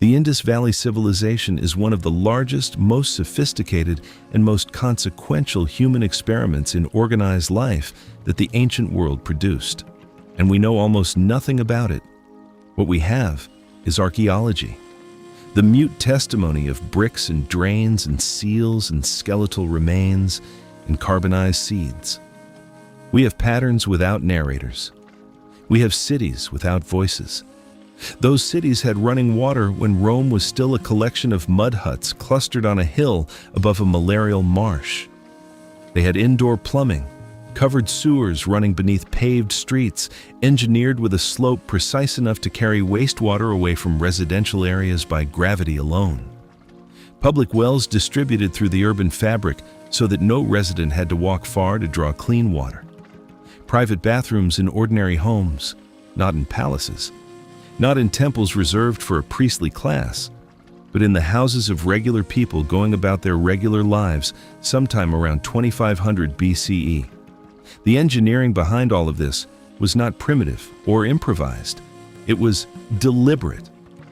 The Indus Valley Civilization is one of the largest, most sophisticated, and most consequential human experiments in organized life that the ancient world produced. And we know almost nothing about it. What we have is archaeology. The mute testimony of bricks and drains and seals and skeletal remains and carbonized seeds. We have patterns without narrators. We have cities without voices. Those cities had running water when Rome was still a collection of mud huts clustered on a hill above a malarial marsh. They had indoor plumbing, covered sewers running beneath paved streets, engineered with a slope precise enough to carry wastewater away from residential areas by gravity alone. Public wells distributed through the urban fabric so that no resident had to walk far to draw clean water. Private bathrooms in ordinary homes, not in palaces. Not in temples reserved for a priestly class, but in the houses of regular people going about their regular lives sometime around 2500 BCE. The engineering behind all of this was not primitive or improvised. It was deliberate,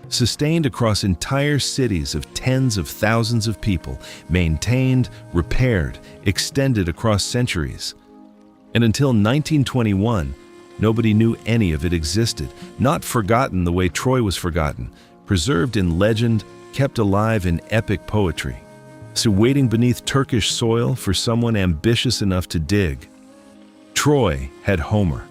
sustained across entire cities of tens of thousands of people, maintained, repaired, extended across centuries. And until 1921, nobody knew any of it existed, not forgotten the way Troy was forgotten, preserved in legend, kept alive in epic poetry. So waiting beneath Turkish soil for someone ambitious enough to dig. Troy had Homer.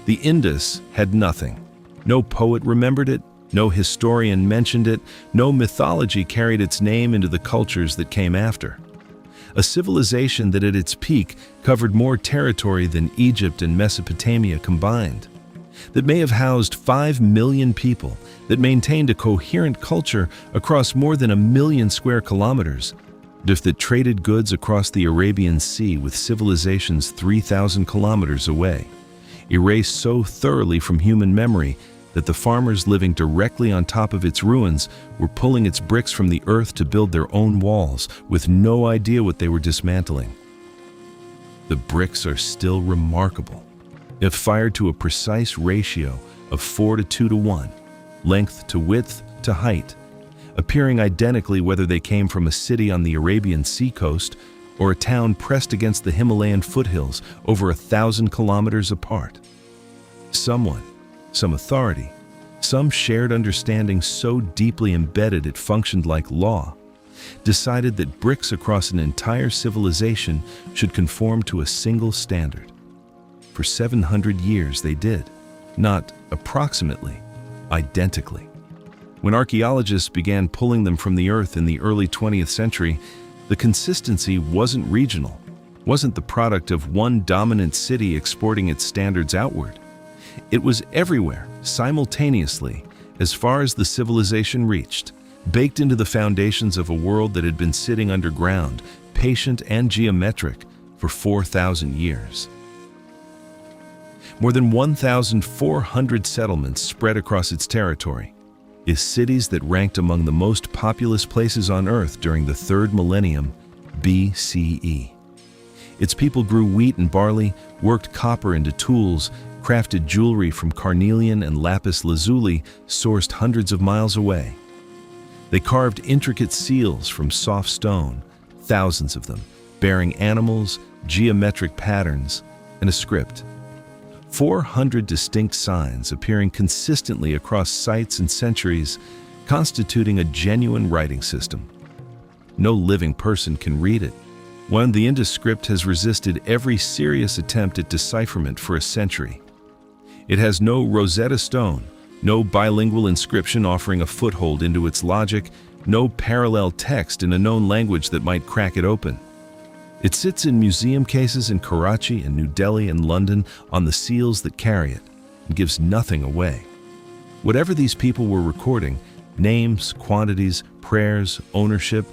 The Indus had nothing. No poet remembered it, no historian mentioned it, no mythology carried its name into the cultures that came after. A civilization that at its peak covered more territory than Egypt and Mesopotamia combined, that may have housed 5 million people, that maintained a coherent culture across more than 1 million square kilometers, that traded goods across the Arabian Sea with civilizations 3,000 kilometers away, erased so thoroughly from human memory that the farmers living directly on top of its ruins were pulling its bricks from the earth to build their own walls, with no idea what they were dismantling. The bricks are still remarkable. If fired to a precise ratio of 4 to 2 to 1, length to width to height, appearing identically whether they came from a city on the Arabian seacoast or a town pressed against the Himalayan foothills over 1,000 kilometers apart. Someone, some authority, some shared understanding so deeply embedded it functioned like law, decided that bricks across an entire civilization should conform to a single standard. For 700 years they did, not approximately, identically. When archaeologists began pulling them from the earth in the early 20th century, the consistency wasn't regional, wasn't the product of one dominant city exporting its standards outward. It was everywhere, simultaneously, as far as the civilization reached, baked into the foundations of a world that had been sitting underground, patient and geometric, for 4,000 years. More than 1,400 settlements spread across its territory, is cities that ranked among the most populous places on Earth during the 3rd millennium BCE. Its people grew wheat and barley, worked copper into tools, crafted jewelry from carnelian and lapis lazuli sourced hundreds of miles away. They carved intricate seals from soft stone, thousands of them, bearing animals, geometric patterns, and a script. 400 distinct signs appearing consistently across sites and centuries, constituting a genuine writing system. No living person can read it. The Indus script has resisted every serious attempt at decipherment for a century. It has no Rosetta Stone, no bilingual inscription offering a foothold into its logic, no parallel text in a known language that might crack it open. It sits in museum cases in Karachi and New Delhi and London on the seals that carry it, and gives nothing away. Whatever these people were recording, names, quantities, prayers, ownership,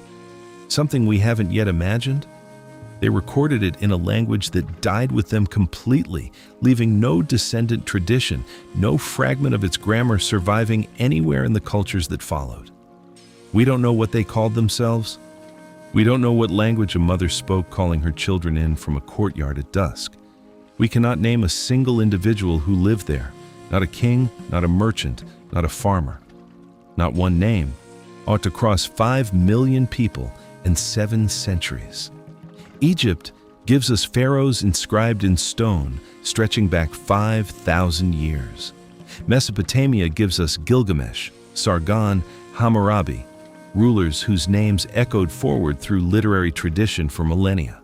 something we haven't yet imagined, they recorded it in a language that died with them completely, leaving no descendant tradition, no fragment of its grammar surviving anywhere in the cultures that followed. We don't know what they called themselves. We don't know what language a mother spoke calling her children in from a courtyard at dusk. We cannot name a single individual who lived there, not a king, not a merchant, not a farmer. not one name, ought to cross 5 million people and 7 centuries. Egypt gives us pharaohs inscribed in stone, stretching back 5,000 years. Mesopotamia gives us Gilgamesh, Sargon, Hammurabi, rulers whose names echoed forward through literary tradition for millennia.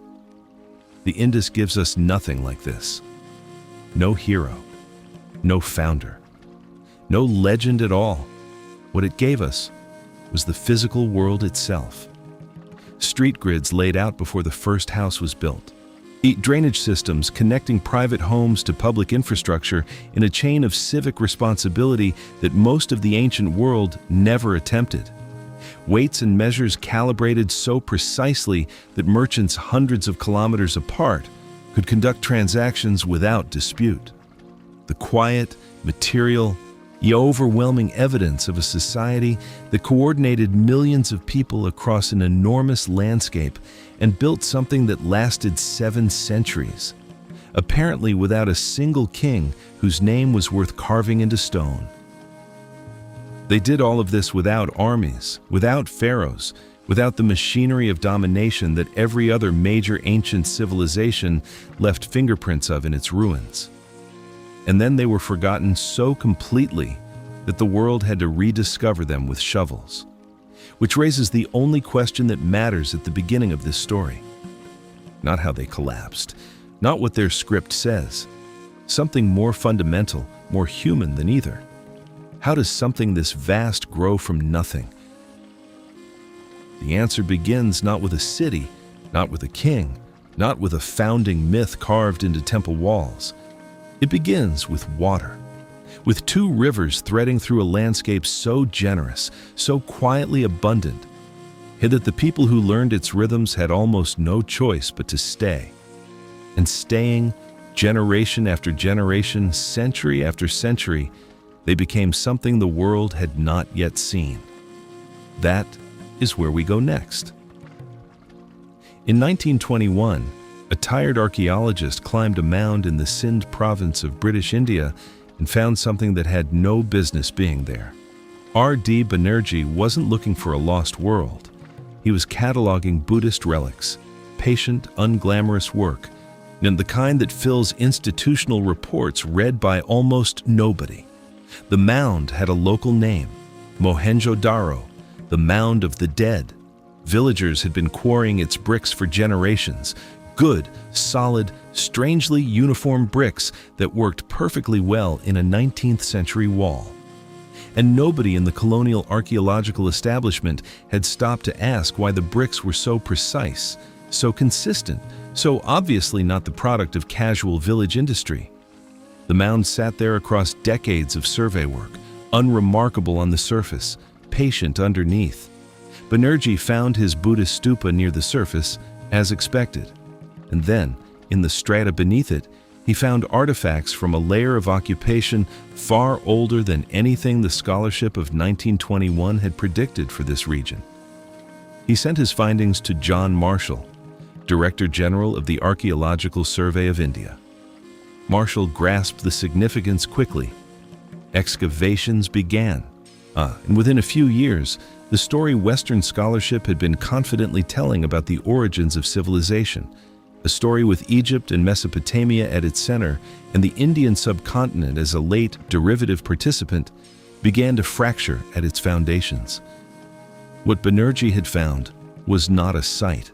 The Indus gives us nothing like this. No hero, no founder, no legend at all. What it gave us was the physical world itself. Street grids laid out before the first house was built. Drainage systems connecting private homes to public infrastructure in a chain of civic responsibility that most of the ancient world never attempted. Weights and measures calibrated so precisely that merchants hundreds of kilometers apart could conduct transactions without dispute. The quiet, material, yet overwhelming evidence of a society that coordinated millions of people across an enormous landscape and built something that lasted 7 centuries, apparently without a single king whose name was worth carving into stone. They did all of this without armies, without pharaohs, without the machinery of domination that every other major ancient civilization left fingerprints of in its ruins. And then they were forgotten so completely that the world had to rediscover them with shovels. Which raises the only question that matters at the beginning of this story. Not how they collapsed, not what their script says. Something more fundamental, more human than either. How does something this vast grow from nothing? The answer begins not with a city, not with a king, not with a founding myth carved into temple walls. It begins with water. With 2 rivers threading through a landscape so generous, so quietly abundant, that the people who learned its rhythms had almost no choice but to stay. And staying, generation after generation, century after century, they became something the world had not yet seen. That is where we go next. In 1921, a tired archaeologist climbed a mound in the Sindh province of British India and found something that had no business being there. R.D. Banerjee wasn't looking for a lost world. He was cataloging Buddhist relics, patient, unglamorous work, and the kind that fills institutional reports read by almost nobody. The mound had a local name, Mohenjo-daro, the Mound of the Dead. Villagers had been quarrying its bricks for generations. Good, solid, strangely uniform bricks that worked perfectly well in a 19th century wall. And nobody in the colonial archaeological establishment had stopped to ask why the bricks were so precise, so consistent, so obviously not the product of casual village industry. The mound sat there across decades of survey work, unremarkable on the surface, patient underneath. Banerjee found his Buddhist stupa near the surface, as expected. And then, in the strata beneath it, he found artifacts from a layer of occupation far older than anything the scholarship of 1921 had predicted for this region. He sent his findings to John Marshall, Director General of the Archaeological Survey of India. Marshall grasped the significance quickly. Excavations began. And within a few years, the story Western scholarship had been confidently telling about the origins of civilization, a story with Egypt and Mesopotamia at its center and the Indian subcontinent as a late derivative participant, began to fracture at its foundations. What Banerjee had found was not a site.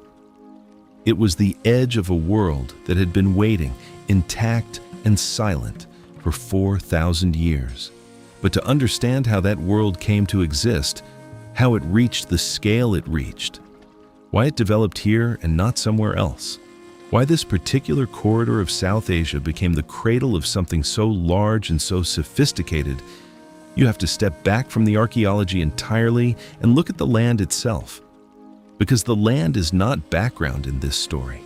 It was the edge of a world that had been waiting, intact and silent, for 4,000 years. But to understand how that world came to exist, how it reached the scale it reached, why it developed here and not somewhere else, why this particular corridor of South Asia became the cradle of something so large and so sophisticated, you have to step back from the archaeology entirely and look at the land itself. Because the land is not background in this story.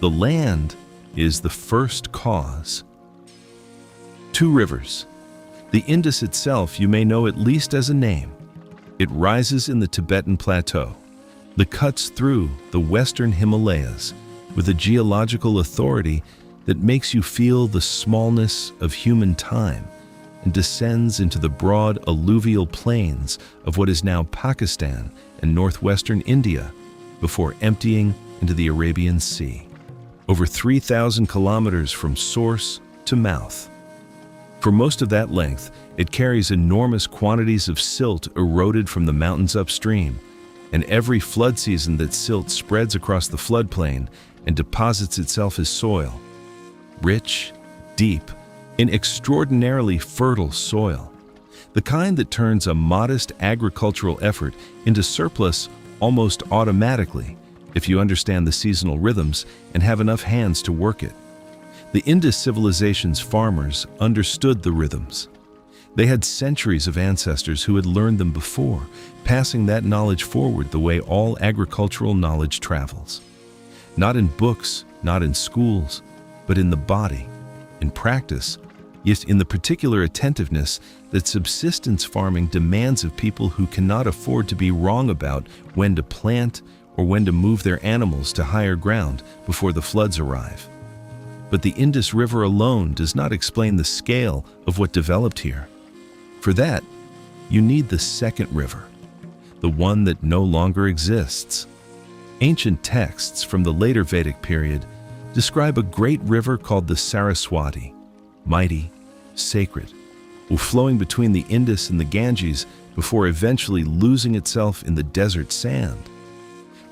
The land is the first cause. 2 rivers. The Indus itself you may know at least as a name. It rises in the Tibetan Plateau, that cuts through the western Himalayas with a geological authority that makes you feel the smallness of human time, and descends into the broad alluvial plains of what is now Pakistan and northwestern India before emptying into the Arabian Sea, over 3,000 kilometers from source to mouth. For most of that length, it carries enormous quantities of silt eroded from the mountains upstream, and every flood season that silt spreads across the floodplain and deposits itself as soil, rich, deep, in extraordinarily fertile soil, the kind that turns a modest agricultural effort into surplus almost automatically if you understand the seasonal rhythms and have enough hands to work it. The Indus civilization's farmers understood the rhythms. They had centuries of ancestors who had learned them before, passing that knowledge forward the way all agricultural knowledge travels. Not in books, not in schools, but in the body, in practice, yet in the particular attentiveness that subsistence farming demands of people who cannot afford to be wrong about when to plant or when to move their animals to higher ground before the floods arrive. But the Indus River alone does not explain the scale of what developed here. For that, you need the second river, the one that no longer exists. Ancient texts from the later Vedic period describe a great river called the Saraswati, mighty, sacred, flowing between the Indus and the Ganges before eventually losing itself in the desert sand.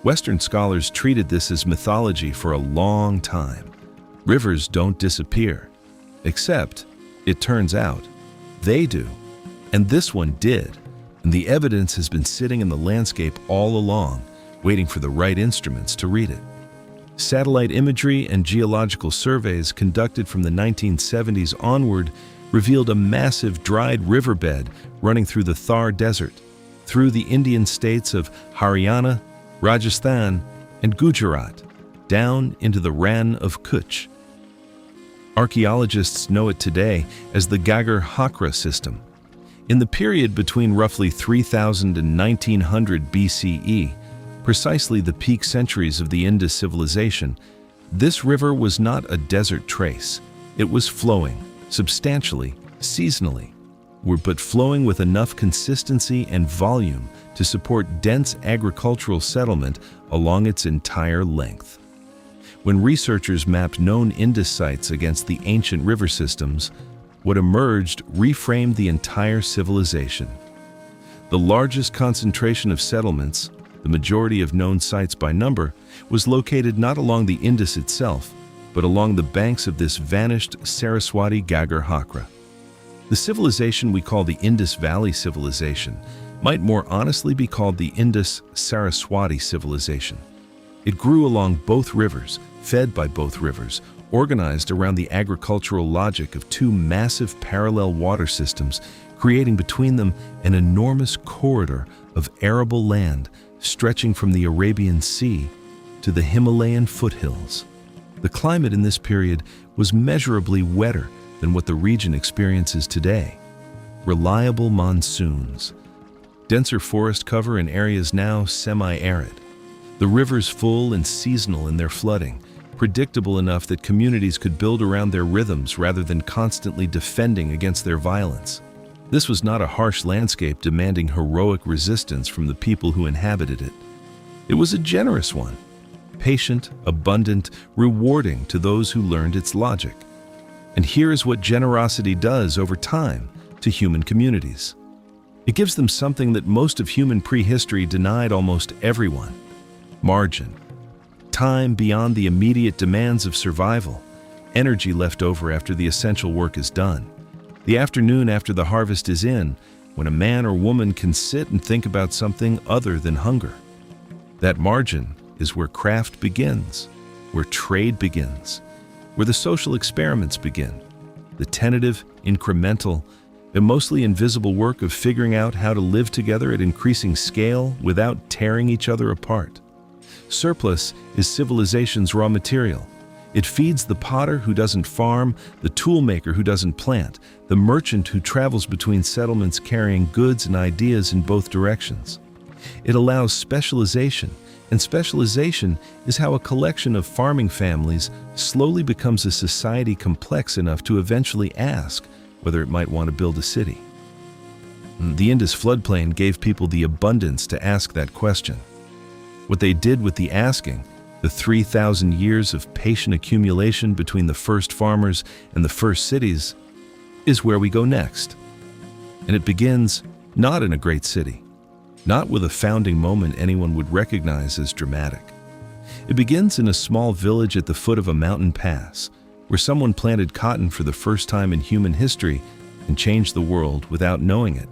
Western scholars treated this as mythology for a long time. Rivers don't disappear, except, it turns out, they do. And this one did, and the evidence has been sitting in the landscape all along, waiting for the right instruments to read it. Satellite imagery and geological surveys conducted from the 1970s onward revealed a massive dried riverbed running through the Thar Desert, through the Indian states of Haryana, Rajasthan, and Gujarat, down into the Rann of Kutch. Archaeologists know it today as the Ghaggar-Hakra system. In the period between roughly 3000 and 1900 BCE, precisely the peak centuries of the Indus civilization, this river was not a desert trace. It was flowing, substantially, seasonally, but flowing with enough consistency and volume to support dense agricultural settlement along its entire length. When researchers mapped known Indus sites against the ancient river systems, what emerged reframed the entire civilization. The largest concentration of settlements, the majority of known sites by number, was located not along the Indus itself, but along the banks of this vanished Saraswati Ghaggar-Hakra. The civilization we call the Indus Valley Civilization might more honestly be called the Indus-Saraswati Civilization. It grew along both rivers, fed by both rivers, organized around the agricultural logic of two massive parallel water systems, creating between them an enormous corridor of arable land stretching from the Arabian Sea to the Himalayan foothills. The climate in this period was measurably wetter than what the region experiences today. Reliable monsoons, denser forest cover in areas now semi-arid, the rivers full and seasonal in their flooding, predictable enough that communities could build around their rhythms rather than constantly defending against their violence. This was not a harsh landscape demanding heroic resistance from the people who inhabited it. It was a generous one, patient, abundant, rewarding to those who learned its logic. And here is what generosity does over time to human communities. It gives them something that most of human prehistory denied almost everyone: margin. Time beyond the immediate demands of survival, energy left over after the essential work is done. The afternoon after the harvest is in, when a man or woman can sit and think about something other than hunger. That margin is where craft begins, where trade begins, where the social experiments begin, the tentative, incremental, and mostly invisible work of figuring out how to live together at increasing scale without tearing each other apart. Surplus is civilization's raw material. It feeds the potter who doesn't farm, the toolmaker who doesn't plant, the merchant who travels between settlements carrying goods and ideas in both directions. It allows specialization, and specialization is how a collection of farming families slowly becomes a society complex enough to eventually ask, whether it might want to build a city. The Indus floodplain gave people the abundance to ask that question. What they did with the asking, the 3,000 years of patient accumulation between the first farmers and the first cities, is where we go next. And it begins not in a great city, not with a founding moment anyone would recognize as dramatic. It begins in a small village at the foot of a mountain pass, where someone planted cotton for the first time in human history and changed the world without knowing it.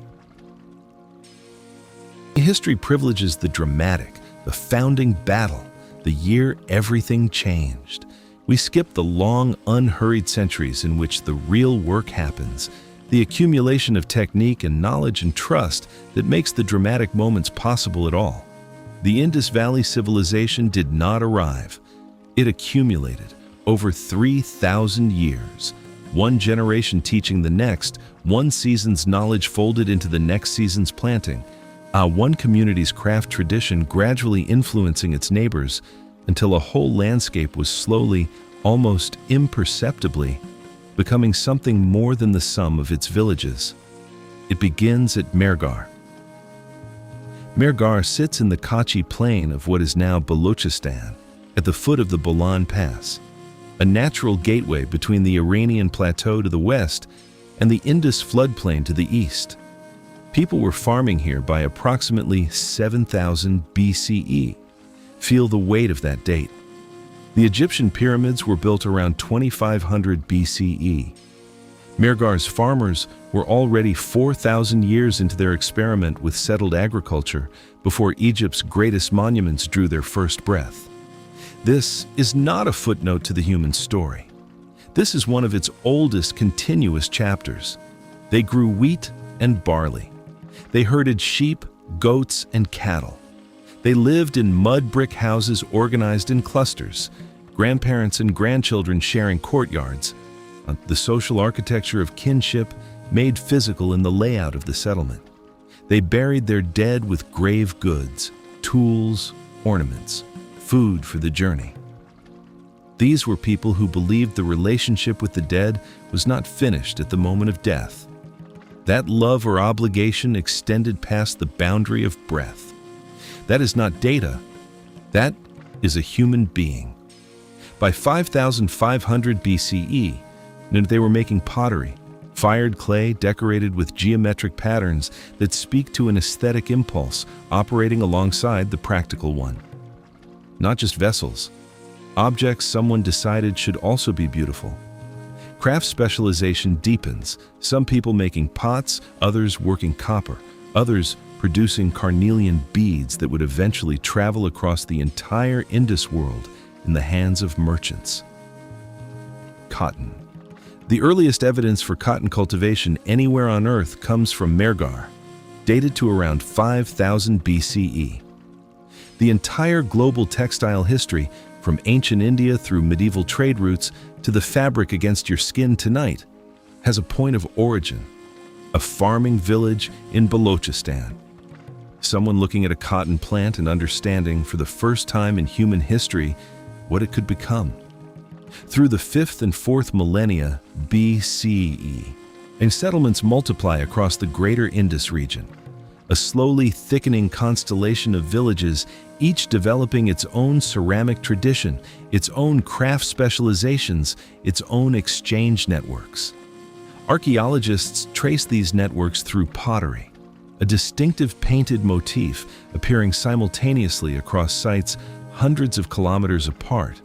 History privileges the dramatic, the founding battle, the year everything changed. We skip the long, unhurried centuries in which the real work happens, the accumulation of technique and knowledge and trust that makes the dramatic moments possible at all. The Indus Valley Civilization did not arrive. It accumulated over 3,000 years, one generation teaching the next, one season's knowledge folded into the next season's planting, one community's craft tradition gradually influencing its neighbors until a whole landscape was slowly, almost imperceptibly, becoming something more than the sum of its villages. It begins at Mehrgarh. Mehrgarh sits in the Kachi plain of what is now Balochistan, at the foot of the Bolan Pass, a natural gateway between the Iranian plateau to the west and the Indus floodplain to the east. People were farming here by approximately 7000 BCE. Feel the weight of that date. The Egyptian pyramids were built around 2500 BCE. Mehrgarh's farmers were already 4,000 years into their experiment with settled agriculture before Egypt's greatest monuments drew their first breath. This is not a footnote to the human story. This is one of its oldest continuous chapters. They grew wheat and barley. They herded sheep, goats, and cattle. They lived in mud brick houses organized in clusters, grandparents and grandchildren sharing courtyards, the social architecture of kinship made physical in the layout of the settlement. They buried their dead with grave goods, tools, ornaments, food for the journey. These were people who believed the relationship with the dead was not finished at the moment of death. That love or obligation extended past the boundary of breath. That is not data. That is a human being. By 5500 BCE, they were making pottery, fired clay decorated with geometric patterns that speak to an aesthetic impulse operating alongside the practical one. Not just vessels, objects someone decided should also be beautiful. Craft specialization deepens, some people making pots, others working copper, others producing carnelian beads that would eventually travel across the entire Indus world in the hands of merchants. Cotton. The earliest evidence for cotton cultivation anywhere on Earth comes from Mehrgarh, dated to around 5000 BCE. The entire global textile history, from ancient India through medieval trade routes to the fabric against your skin tonight, has a point of origin, a farming village in Balochistan. Someone looking at a cotton plant and understanding for the first time in human history what it could become. Through the 5th and 4th millennia BCE, and settlements multiply across the greater Indus region, a slowly thickening constellation of villages, each developing its own ceramic tradition, its own craft specializations, its own exchange networks. Archaeologists trace these networks through pottery, a distinctive painted motif appearing simultaneously across sites hundreds of kilometers apart,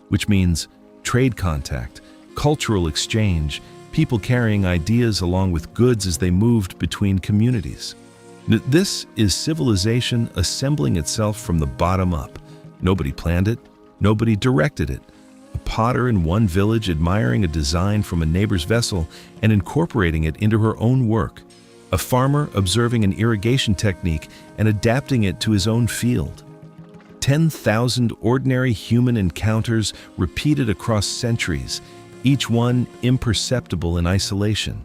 which means trade contact, cultural exchange, people carrying ideas along with goods as they moved between communities. This is civilization assembling itself from the bottom up. Nobody planned it, nobody directed it. A potter in one village admiring a design from a neighbor's vessel and incorporating it into her own work. A farmer observing an irrigation technique and adapting it to his own field. 10,000 ordinary human encounters repeated across centuries, each one imperceptible in isolation.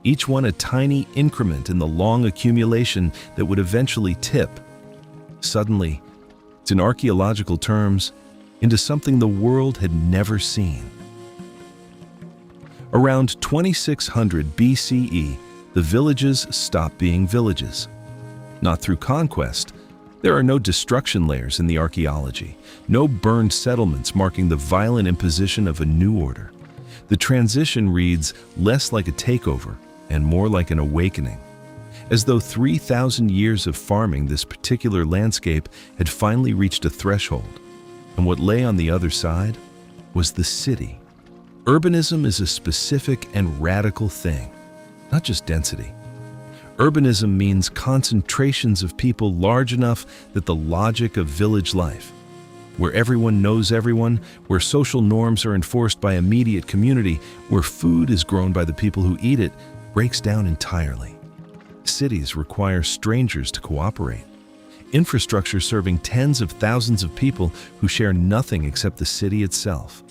Each one a tiny increment in the long accumulation that would eventually tip, suddenly, in archaeological terms, into something the world had never seen. Around 2600 BCE, the villages stopped being villages. Not through conquest. There are no destruction layers in the archaeology, no burned settlements marking the violent imposition of a new order. The transition reads less like a takeover and more like an awakening, as though 3,000 years of farming this particular landscape had finally reached a threshold, and what lay on the other side was the city. Urbanism is a specific and radical thing, not just density. Urbanism means concentrations of people large enough that the logic of village life, where everyone knows everyone, where social norms are enforced by immediate community, where food is grown by the people who eat it, breaks down entirely. Cities require strangers to cooperate. Infrastructure serving tens of thousands of people who share nothing except the city itself.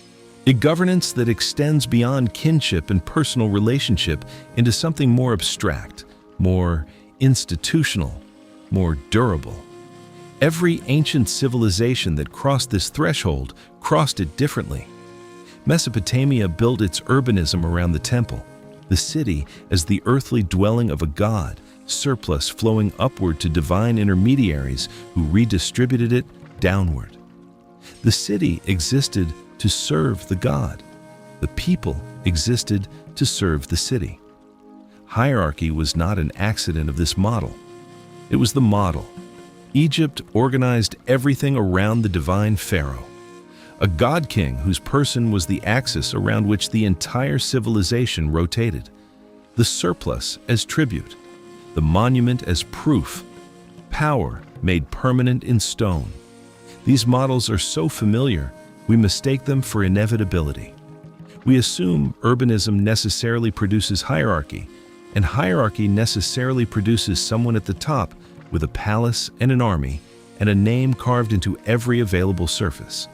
A governance that extends beyond kinship and personal relationship into something more abstract, more institutional, more durable. Every ancient civilization that crossed this threshold crossed it differently. Mesopotamia built its urbanism around the temple, the city as the earthly dwelling of a god, surplus flowing upward to divine intermediaries who redistributed it downward. The city existed to serve the god. The people existed to serve the city. Hierarchy was not an accident of this model. It was the model. Egypt organized everything around the divine pharaoh, a god-king whose person was the axis around which the entire civilization rotated, the surplus as tribute, the monument as proof, power made permanent in stone. These models are so familiar, we mistake them for inevitability. We assume urbanism necessarily produces hierarchy, and hierarchy necessarily produces someone at the top with a palace and an army and a name carved into every available surface.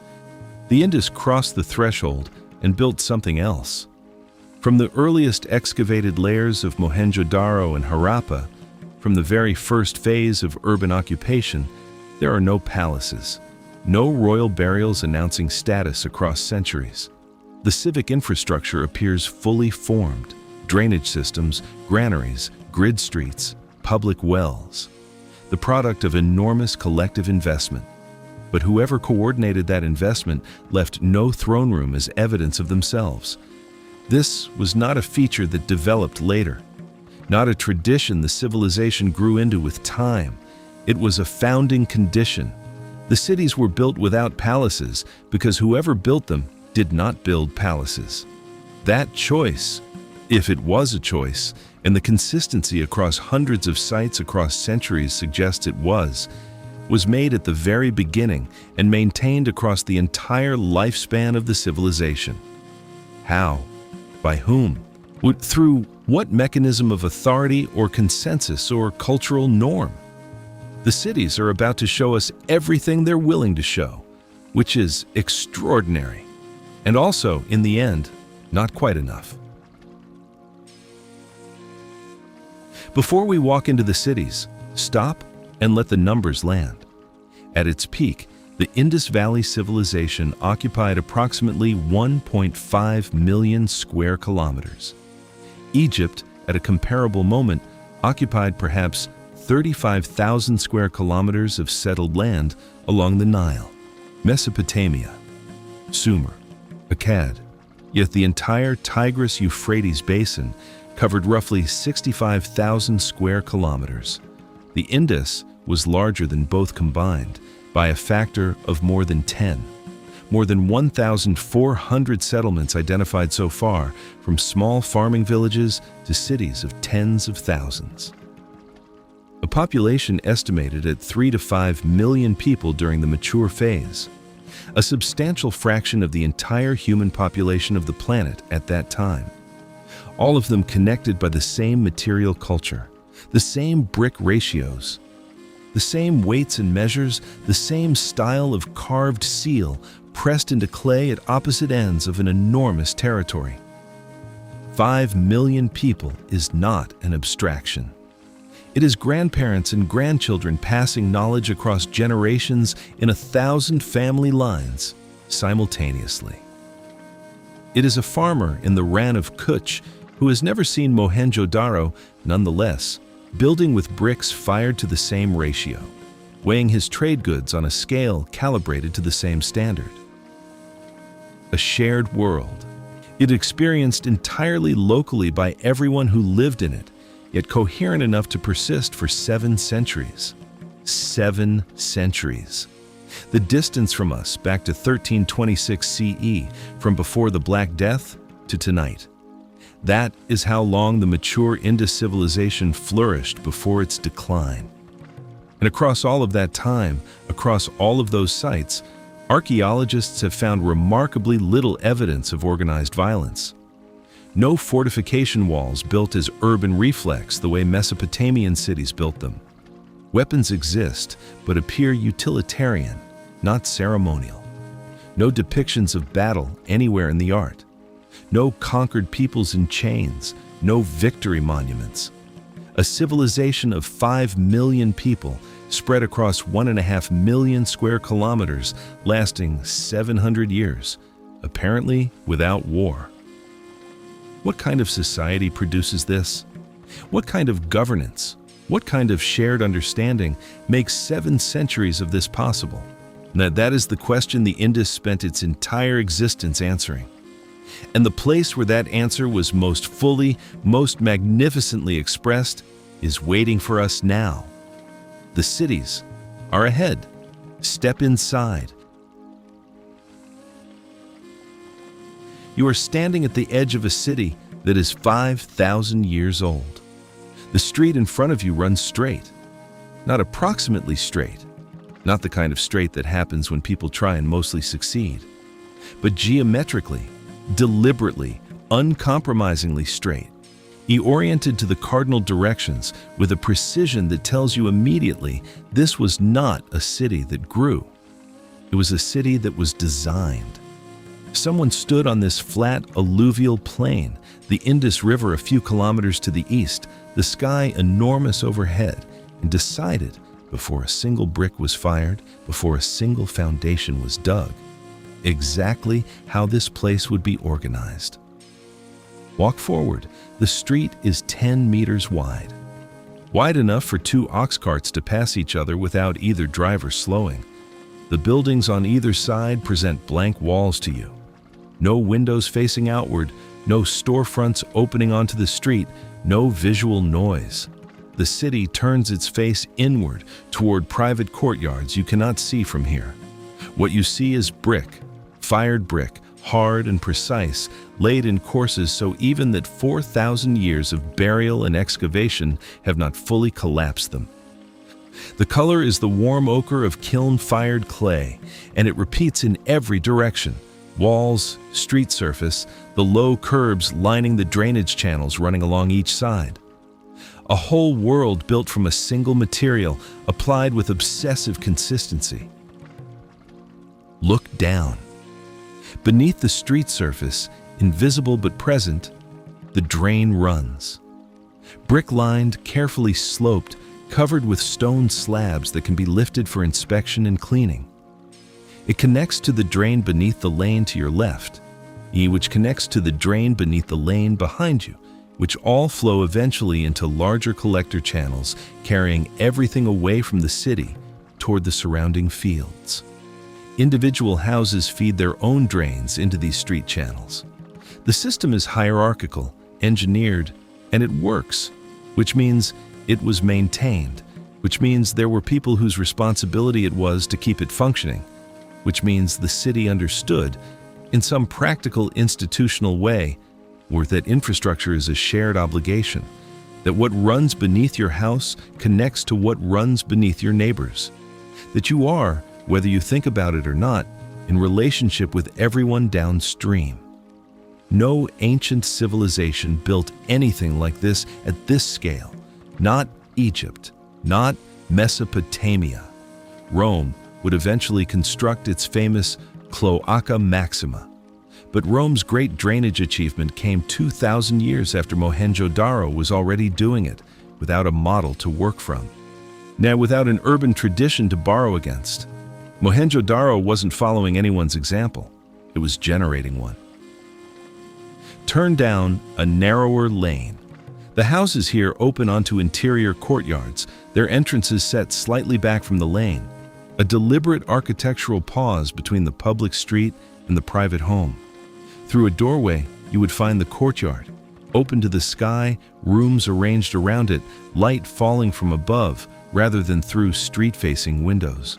The Indus crossed the threshold and built something else. From the earliest excavated layers of Mohenjo-daro and Harappa, from the very first phase of urban occupation, there are no palaces, no royal burials announcing status across centuries. The civic infrastructure appears fully formed: drainage systems, granaries, grid streets, public wells. The product of enormous collective investment. But whoever coordinated that investment left no throne room as evidence of themselves. This was not a feature that developed later, not a tradition the civilization grew into with time. It was a founding condition. The cities were built without palaces because whoever built them did not build palaces. That choice, if it was a choice, and the consistency across hundreds of sites across centuries suggests it was made at the very beginning and maintained across the entire lifespan of the civilization. How? By whom? Through what mechanism of authority or consensus or cultural norm? The cities are about to show us everything they're willing to show, which is extraordinary, and also, in the end, not quite enough. Before we walk into the cities, stop and let the numbers land. At its peak, the Indus Valley Civilization occupied approximately 1.5 million square kilometers. Egypt, at a comparable moment, occupied perhaps 35,000 square kilometers of settled land along the Nile. Mesopotamia, Sumer, Akkad, yet the entire Tigris-Euphrates basin covered roughly 65,000 square kilometers. The Indus was larger than both combined by a factor of more than 10. More than 1,400 settlements identified so far, from small farming villages to cities of tens of thousands. A population estimated at 3 to 5 million people during the mature phase, a substantial fraction of the entire human population of the planet at that time. All of them connected by the same material culture, the same brick ratios, the same weights and measures, the same style of carved seal pressed into clay at opposite ends of an enormous territory. 5 million people is not an abstraction. It is grandparents and grandchildren passing knowledge across generations in 1,000 family lines simultaneously. It is a farmer in the Rann of Kutch who has never seen Mohenjo-daro, nonetheless, building with bricks fired to the same ratio, weighing his trade goods on a scale calibrated to the same standard. A shared world. It experienced entirely locally by everyone who lived in it, yet coherent enough to persist for 7 centuries. 7 centuries. The distance from us back to 1326 CE, from before the Black Death to tonight. That is how long the mature Indus civilization flourished before its decline. And across all of that time, across all of those sites, archaeologists have found remarkably little evidence of organized violence. No fortification walls built as urban reflex the way Mesopotamian cities built them. Weapons exist, but appear utilitarian, not ceremonial. No depictions of battle anywhere in the art. No conquered peoples in chains, no victory monuments. A civilization of 5 million people spread across 1.5 million square kilometers, lasting 700 years, apparently without war. What kind of society produces this? What kind of governance, what kind of shared understanding makes 7 centuries of this possible? That is the question the Indus spent its entire existence answering. And the place where that answer was most fully, most magnificently expressed is waiting for us now. The cities are ahead. Step inside. You are standing at the edge of a city that is 5,000 years old. The street in front of you runs straight, not approximately straight, not the kind of straight that happens when people try and mostly succeed, but geometrically, deliberately, uncompromisingly straight, oriented to the cardinal directions with a precision that tells you immediately this was not a city that grew. It was a city that was designed. Someone stood on this flat alluvial plain, the Indus River a few kilometers to the east, the sky enormous overhead, and decided, before a single brick was fired, before a single foundation was dug, exactly how this place would be organized. Walk forward. The street is 10 meters wide. Wide enough for 2 ox carts to pass each other without either driver slowing. The buildings on either side present blank walls to you. No windows facing outward, no storefronts opening onto the street, no visual noise. The city turns its face inward toward private courtyards you cannot see from here. What you see is brick, fired brick, hard and precise, laid in courses so even that 4,000 years of burial and excavation have not fully collapsed them. The color is the warm ochre of kiln-fired clay, and it repeats in every direction. Walls, street surface, the low curbs lining the drainage channels running along each side. A whole world built from a single material, applied with obsessive consistency. Look down. Beneath the street surface, invisible but present, the drain runs. Brick-lined, carefully sloped, covered with stone slabs that can be lifted for inspection and cleaning. It connects to the drain beneath the lane to your left, which connects to the drain beneath the lane behind you, which all flow eventually into larger collector channels, carrying everything away from the city toward the surrounding fields. Individual houses feed their own drains into these street channels. The system is hierarchical, engineered, and it works, which means it was maintained, which means there were people whose responsibility it was to keep it functioning, which means the city understood, in some practical institutional way, that infrastructure is a shared obligation, that what runs beneath your house connects to what runs beneath your neighbors, that you are, whether you think about it or not, in relationship with everyone downstream. No ancient civilization built anything like this at this scale. Not Egypt, not Mesopotamia. Rome would eventually construct its famous Cloaca Maxima. But Rome's great drainage achievement came 2,000 years after Mohenjo-daro was already doing it, without a model to work from. Now, without an urban tradition to borrow against. Mohenjo-daro wasn't following anyone's example. It was generating one. Turn down a narrower lane. The houses here open onto interior courtyards, their entrances set slightly back from the lane, a deliberate architectural pause between the public street and the private home. Through a doorway, you would find the courtyard, open to the sky, rooms arranged around it, light falling from above rather than through street-facing windows.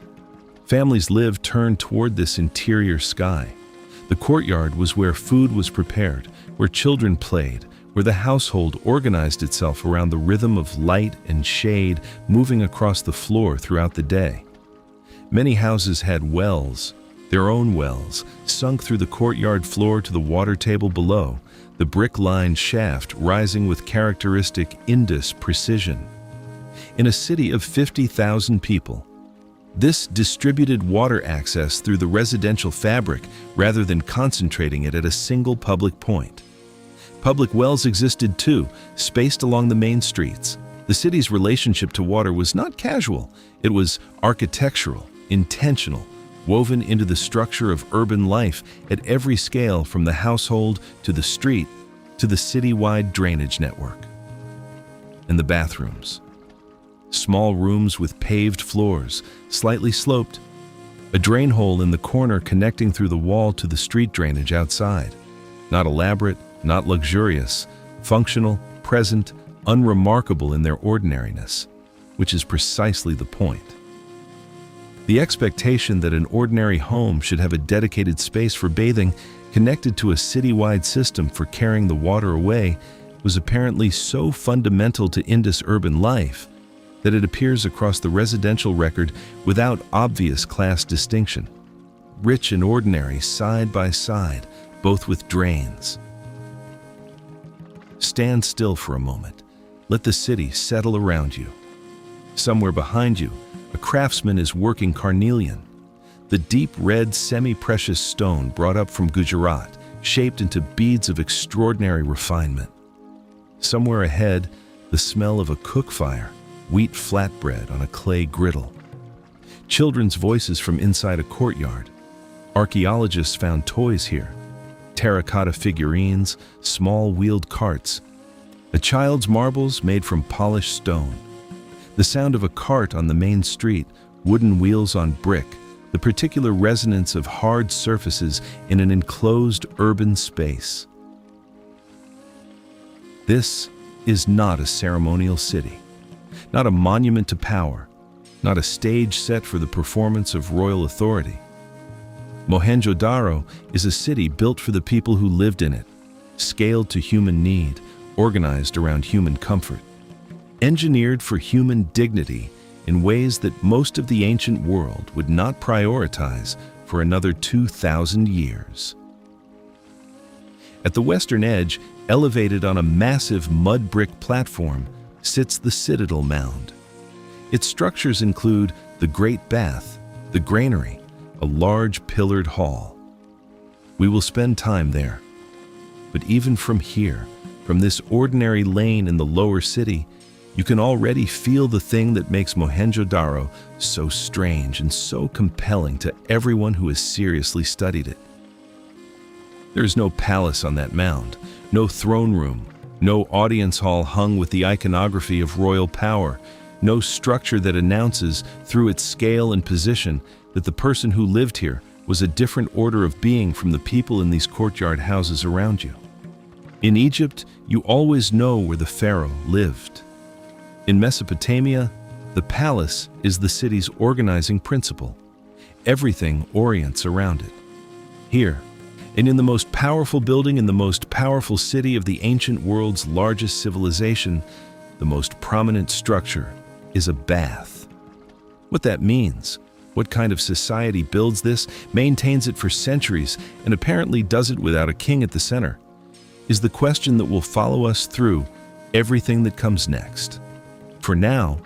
Families lived turned toward this interior sky. The courtyard was where food was prepared, where children played, where the household organized itself around the rhythm of light and shade moving across the floor throughout the day. Many houses had wells, their own wells, sunk through the courtyard floor to the water table below, the brick-lined shaft rising with characteristic Indus precision. In a city of 50,000 people, this distributed water access through the residential fabric rather than concentrating it at a single public point. Public wells existed too, spaced along the main streets. The city's relationship to water was not casual, it was architectural, intentional, woven into the structure of urban life at every scale, from the household to the street to the citywide drainage network. And the bathrooms. Small rooms with paved floors, slightly sloped, a drain hole in the corner connecting through the wall to the street drainage outside. Not elaborate, not luxurious, functional, present, unremarkable in their ordinariness, which is precisely the point. The expectation that an ordinary home should have a dedicated space for bathing connected to a citywide system for carrying the water away was apparently so fundamental to Indus urban life that it appears across the residential record without obvious class distinction. Rich and ordinary side by side, both with drains. Stand still for a moment. Let the city settle around you. Somewhere behind you, a craftsman is working carnelian, the deep red semi-precious stone brought up from Gujarat, shaped into beads of extraordinary refinement. Somewhere ahead, the smell of a cook fire, wheat flatbread on a clay griddle. Children's voices from inside a courtyard. Archaeologists found toys here. Terracotta figurines, small wheeled carts. A child's marbles made from polished stone. The sound of a cart on the main street, wooden wheels on brick, the particular resonance of hard surfaces in an enclosed urban space. This is not a ceremonial city, not a monument to power, not a stage set for the performance of royal authority. Mohenjo-daro is a city built for the people who lived in it, scaled to human need, organized around human comfort, engineered for human dignity in ways that most of the ancient world would not prioritize for another 2,000 years. At the western edge, elevated on a massive mud brick platform, sits the Citadel Mound. Its structures include the Great Bath, the Granary, a large pillared hall. We will spend time there. But even from here, from this ordinary lane in the lower city, you can already feel the thing that makes Mohenjo-daro so strange and so compelling to everyone who has seriously studied it. There is no palace on that mound, no throne room, no audience hall hung with the iconography of royal power, no structure that announces, through its scale and position, that the person who lived here was a different order of being from the people in these courtyard houses around you. In Egypt, you always know where the pharaoh lived. In Mesopotamia, the palace is the city's organizing principle. Everything orients around it. Here, and in the most powerful building in the most powerful city of the ancient world's largest civilization, the most prominent structure is a bath. What that means, what kind of society builds this, maintains it for centuries, and apparently does it without a king at the center, is the question that will follow us through everything that comes next. For now,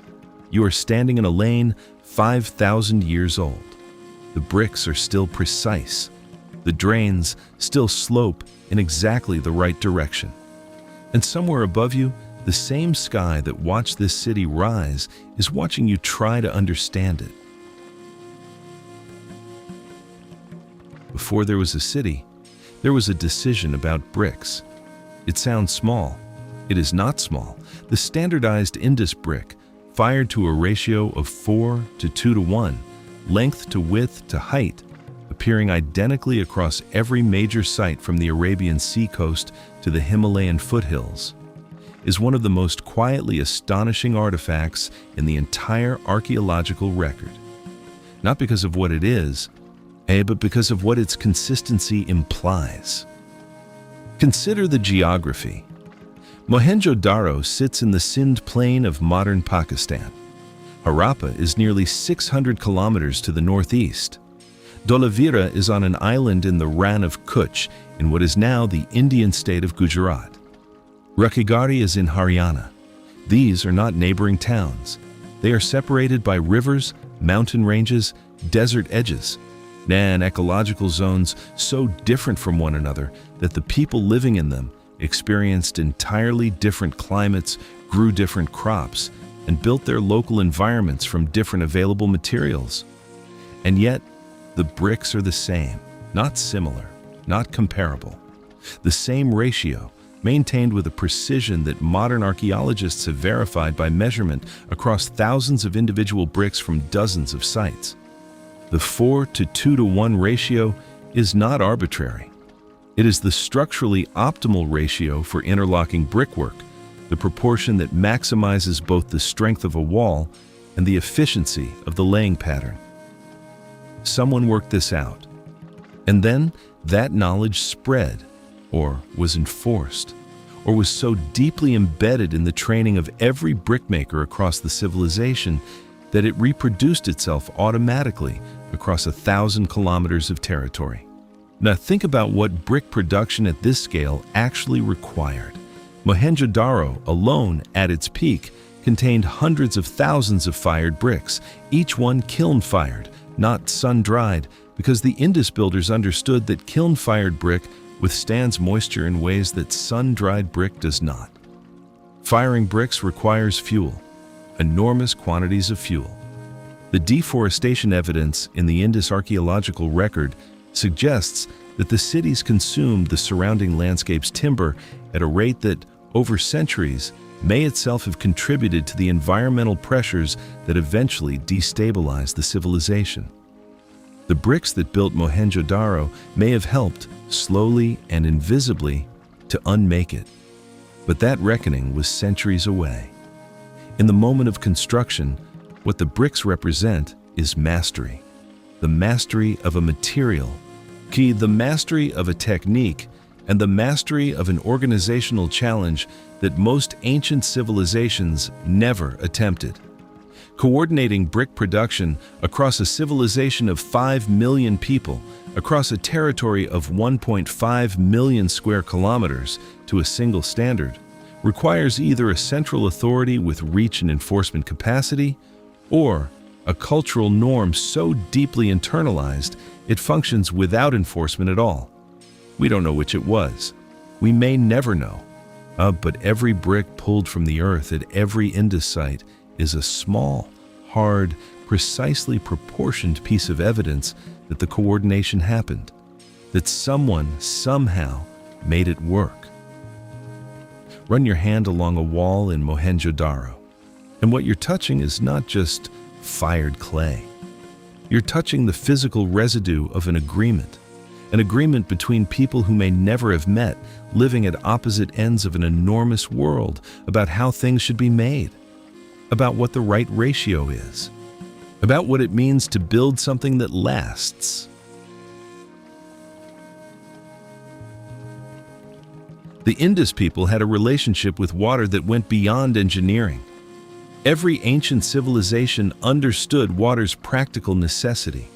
you are standing in a lane 5,000 years old. The bricks are still precise. The drains still slope in exactly the right direction. And somewhere above you, the same sky that watched this city rise is watching you try to understand it. Before there was a city, there was a decision about bricks. It sounds small. It is not small. The standardized Indus brick, fired to a ratio of 4 to 2 to 1, length to width to height, appearing identically across every major site from the Arabian Sea coast to the Himalayan foothills, is one of the most quietly astonishing artifacts in the entire archaeological record. Not because of what it is, but because of what its consistency implies. Consider the geography. Mohenjo-daro sits in the Sindh plain of modern Pakistan. Harappa is nearly 600 kilometers to the northeast. Dholavira is on an island in the Rann of Kutch in what is now the Indian state of Gujarat. Rakhigarhi is in Haryana. These are not neighboring towns. They are separated by rivers, mountain ranges, desert edges, and ecological zones so different from one another that the people living in them experienced entirely different climates, grew different crops, and built their local environments from different available materials. And yet, the bricks are the same, not similar, not comparable. The same ratio, maintained with a precision that modern archaeologists have verified by measurement across thousands of individual bricks from dozens of sites. The 4 to 2 to 1 ratio is not arbitrary. It is the structurally optimal ratio for interlocking brickwork, the proportion that maximizes both the strength of a wall and the efficiency of the laying pattern. Someone worked this out, and then that knowledge spread, or was enforced, or was so deeply embedded in the training of every brickmaker across the civilization that it reproduced itself automatically across 1,000 kilometers of territory. Now think about what brick production at this scale actually required. Mohenjo-daro alone, at its peak, contained hundreds of thousands of fired bricks, each one kiln-fired, not sun-dried, because the Indus builders understood that kiln-fired brick withstands moisture in ways that sun-dried brick does not. Firing bricks requires fuel, enormous quantities of fuel. The deforestation evidence in the Indus archaeological record suggests that the cities consumed the surrounding landscape's timber at a rate that, over centuries, may itself have contributed to the environmental pressures that eventually destabilized the civilization. The bricks that built Mohenjo-daro may have helped, slowly and invisibly, to unmake it. But that reckoning was centuries away. In the moment of construction, what the bricks represent is mastery. The mastery of a material, the mastery of a technique, and the mastery of an organizational challenge that most ancient civilizations never attempted. Coordinating brick production across a civilization of 5 million people, across a territory of 1.5 million square kilometers to a single standard, requires either a central authority with reach and enforcement capacity, or a cultural norm so deeply internalized it functions without enforcement at all. We don't know which it was. We may never know. But every brick pulled from the earth at every Indus site is a small, hard, precisely proportioned piece of evidence that the coordination happened, that someone, somehow, made it work. Run your hand along a wall in Mohenjo-daro, and what you're touching is not just fired clay. You're touching the physical residue of an agreement between people who may never have met, living at opposite ends of an enormous world about how things should be made, about what the right ratio is, about what it means to build something that lasts. The Indus people had a relationship with water that went beyond engineering. Every ancient civilization understood water's practical necessity.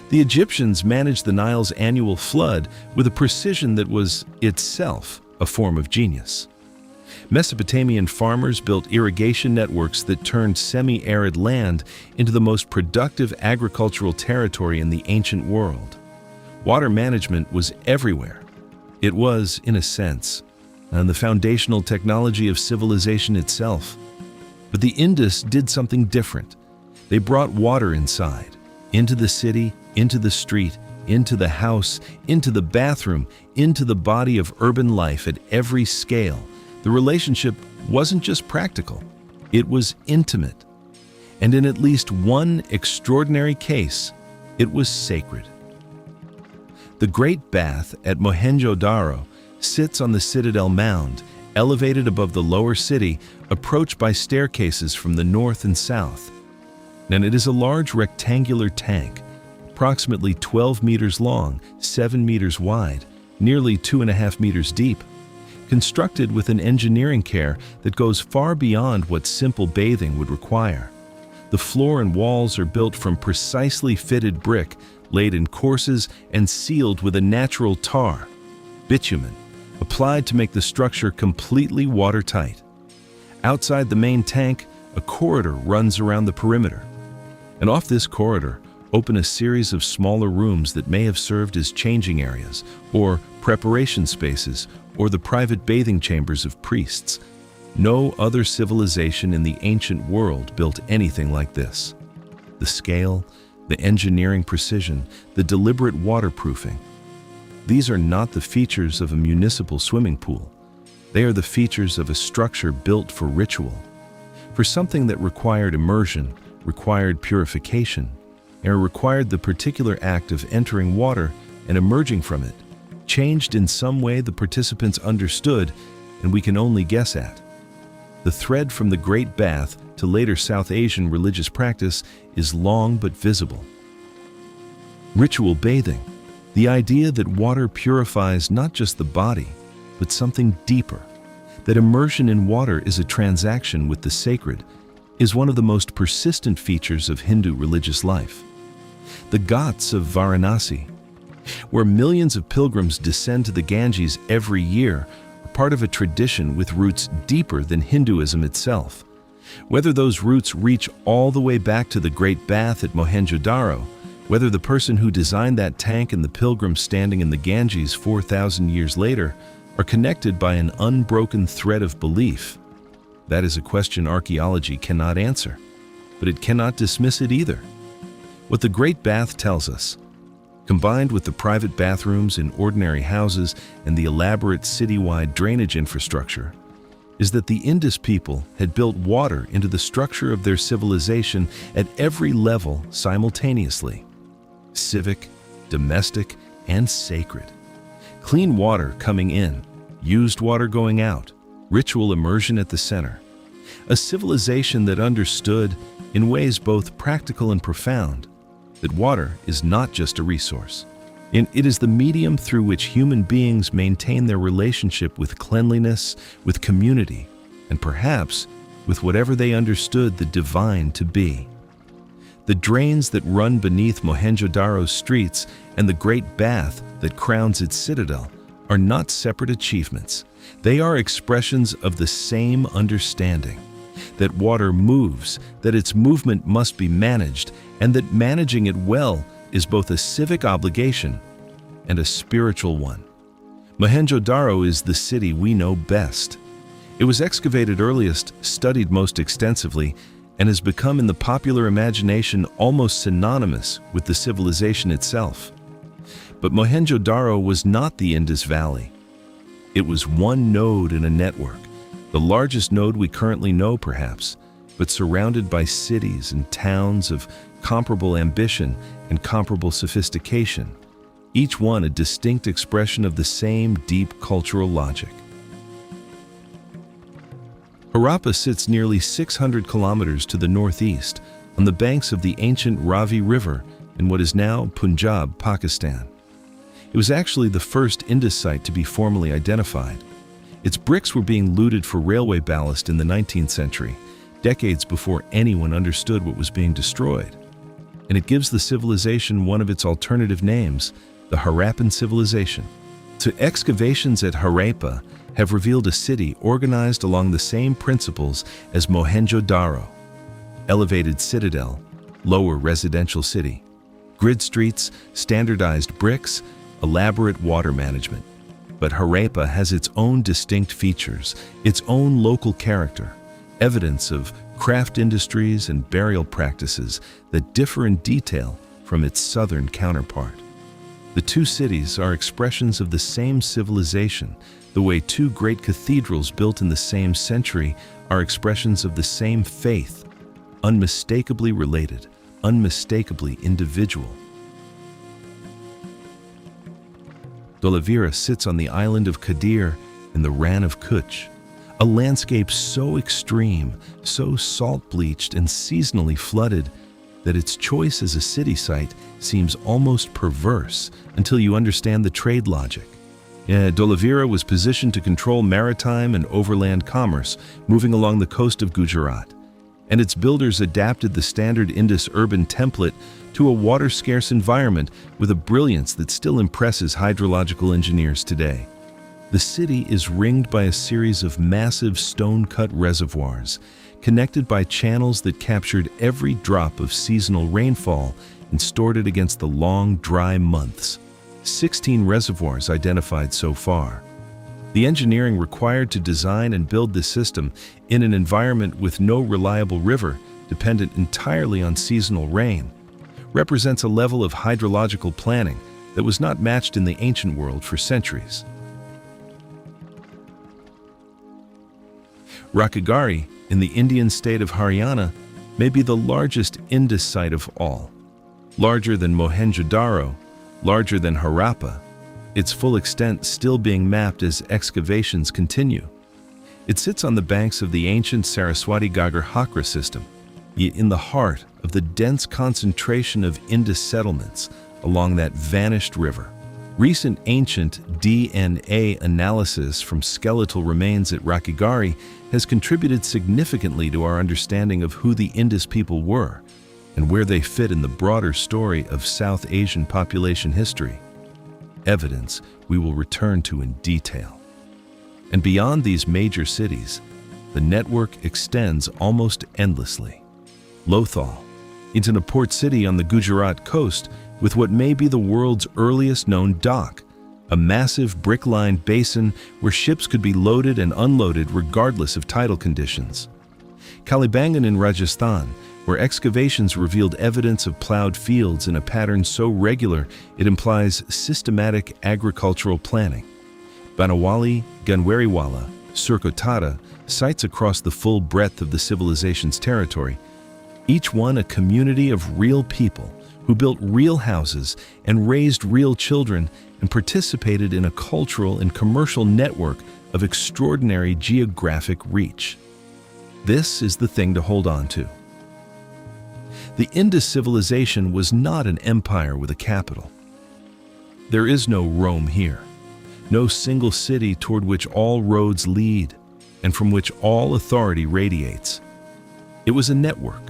The Egyptians managed the Nile's annual flood with a precision that was itself a form of genius. Mesopotamian farmers built irrigation networks that turned semi-arid land into the most productive agricultural territory in the ancient world. Water management was everywhere. It was, in a sense, the foundational technology of civilization itself. But the Indus did something different. They brought water inside, into the city, into the street, into the house, into the bathroom, into the body of urban life at every scale. The relationship wasn't just practical, it was intimate. And in at least one extraordinary case, it was sacred. The Great Bath at Mohenjo-daro sits on the Citadel Mound, elevated above the lower city, approached by staircases from the north and south. And it is a large rectangular tank, approximately 12 meters long, 7 meters wide, nearly 2.5 meters deep, constructed with an engineering care that goes far beyond what simple bathing would require. The floor and walls are built from precisely fitted brick, laid in courses and sealed with a natural tar, bitumen, applied to make the structure completely watertight. Outside the main tank, a corridor runs around the perimeter. And off this corridor open a series of smaller rooms that may have served as changing areas, or preparation spaces, or the private bathing chambers of priests. No other civilization in the ancient world built anything like this. The scale, the engineering precision, the deliberate waterproofing. These are not the features of a municipal swimming pool. They are the features of a structure built for ritual, for something that required immersion, required purification, and required the particular act of entering water and emerging from it, changed in some way the participants understood and we can only guess at. The thread from the Great Bath to later South Asian religious practice is long but visible. Ritual bathing, the idea that water purifies not just the body, but something deeper, that immersion in water is a transaction with the sacred, is one of the most persistent features of Hindu religious life. The Ghats of Varanasi, where millions of pilgrims descend to the Ganges every year, are part of a tradition with roots deeper than Hinduism itself. Whether those roots reach all the way back to the Great Bath at Mohenjo-daro, whether the person who designed that tank and the pilgrims standing in the Ganges 4,000 years later are connected by an unbroken thread of belief, that is a question archaeology cannot answer, but it cannot dismiss it either. What the Great Bath tells us, combined with the private bathrooms in ordinary houses and the elaborate citywide drainage infrastructure, is that the Indus people had built water into the structure of their civilization at every level simultaneously: civic, domestic, and sacred. Clean water coming in, used water going out, ritual immersion at the center. A civilization that understood, in ways both practical and profound, that water is not just a resource. It is the medium through which human beings maintain their relationship with cleanliness, with community, and perhaps with whatever they understood the divine to be. The drains that run beneath Mohenjo-daro's streets and the Great Bath that crowns its citadel are not separate achievements. They are expressions of the same understanding, that water moves, that its movement must be managed, and that managing it well is both a civic obligation and a spiritual one. Mohenjo-daro is the city we know best. It was excavated earliest, studied most extensively, and has become in the popular imagination almost synonymous with the civilization itself. But Mohenjo-daro was not the Indus Valley. It was one node in a network, the largest node we currently know perhaps, but surrounded by cities and towns of comparable ambition and comparable sophistication, each one a distinct expression of the same deep cultural logic. Harappa sits nearly 600 kilometers to the northeast on the banks of the ancient Ravi River in what is now Punjab, Pakistan. It was actually the first Indus site to be formally identified. Its bricks were being looted for railway ballast in the 19th century, decades before anyone understood what was being destroyed. And it gives the civilization one of its alternative names, the Harappan civilization. So excavations at Harappa have revealed a city organized along the same principles as Mohenjo-daro: elevated citadel, lower residential city, grid streets, standardized bricks, elaborate water management. But Harappa has its own distinct features, its own local character, evidence of craft industries and burial practices that differ in detail from its southern counterpart. The two cities are expressions of the same civilization, the way two great cathedrals built in the same century are expressions of the same faith, unmistakably related, unmistakably individual. Dholavira sits on the island of Kadir in the Rann of Kutch, a landscape so extreme, so salt-bleached and seasonally flooded that its choice as a city site seems almost perverse until you understand the trade logic. Dholavira was positioned to control maritime and overland commerce moving along the coast of Gujarat, and its builders adapted the standard Indus urban template to a water-scarce environment with a brilliance that still impresses hydrological engineers today. The city is ringed by a series of massive stone-cut reservoirs, connected by channels that captured every drop of seasonal rainfall and stored it against the long, dry months. 16 reservoirs identified so far. The engineering required to design and build this system in an environment with no reliable river, dependent entirely on seasonal rain, represents a level of hydrological planning that was not matched in the ancient world for centuries. Rakhigarhi, in the Indian state of Haryana, may be the largest Indus site of all. Larger than Mohenjo-daro, larger than Harappa, its full extent still being mapped as excavations continue. It sits on the banks of the ancient Saraswati Hakra system, yet in the heart of the dense concentration of Indus settlements along that vanished river. Recent ancient DNA analysis from skeletal remains at Rakhigarhi has contributed significantly to our understanding of who the Indus people were and where they fit in the broader story of South Asian population history. Evidence we will return to in detail. And beyond these major cities, the network extends almost endlessly. Lothal, into a port city on the Gujarat coast with what may be the world's earliest known dock, a massive brick-lined basin where ships could be loaded and unloaded regardless of tidal conditions. Kalibangan in Rajasthan, where excavations revealed evidence of plowed fields in a pattern so regular it implies systematic agricultural planning. Banawali, Ganwariwala, Surkotada, sites across the full breadth of the civilization's territory, each one a community of real people who built real houses and raised real children and participated in a cultural and commercial network of extraordinary geographic reach. This is the thing to hold on to. The Indus civilization was not an empire with a capital. There is no Rome here, no single city toward which all roads lead and from which all authority radiates. It was a network,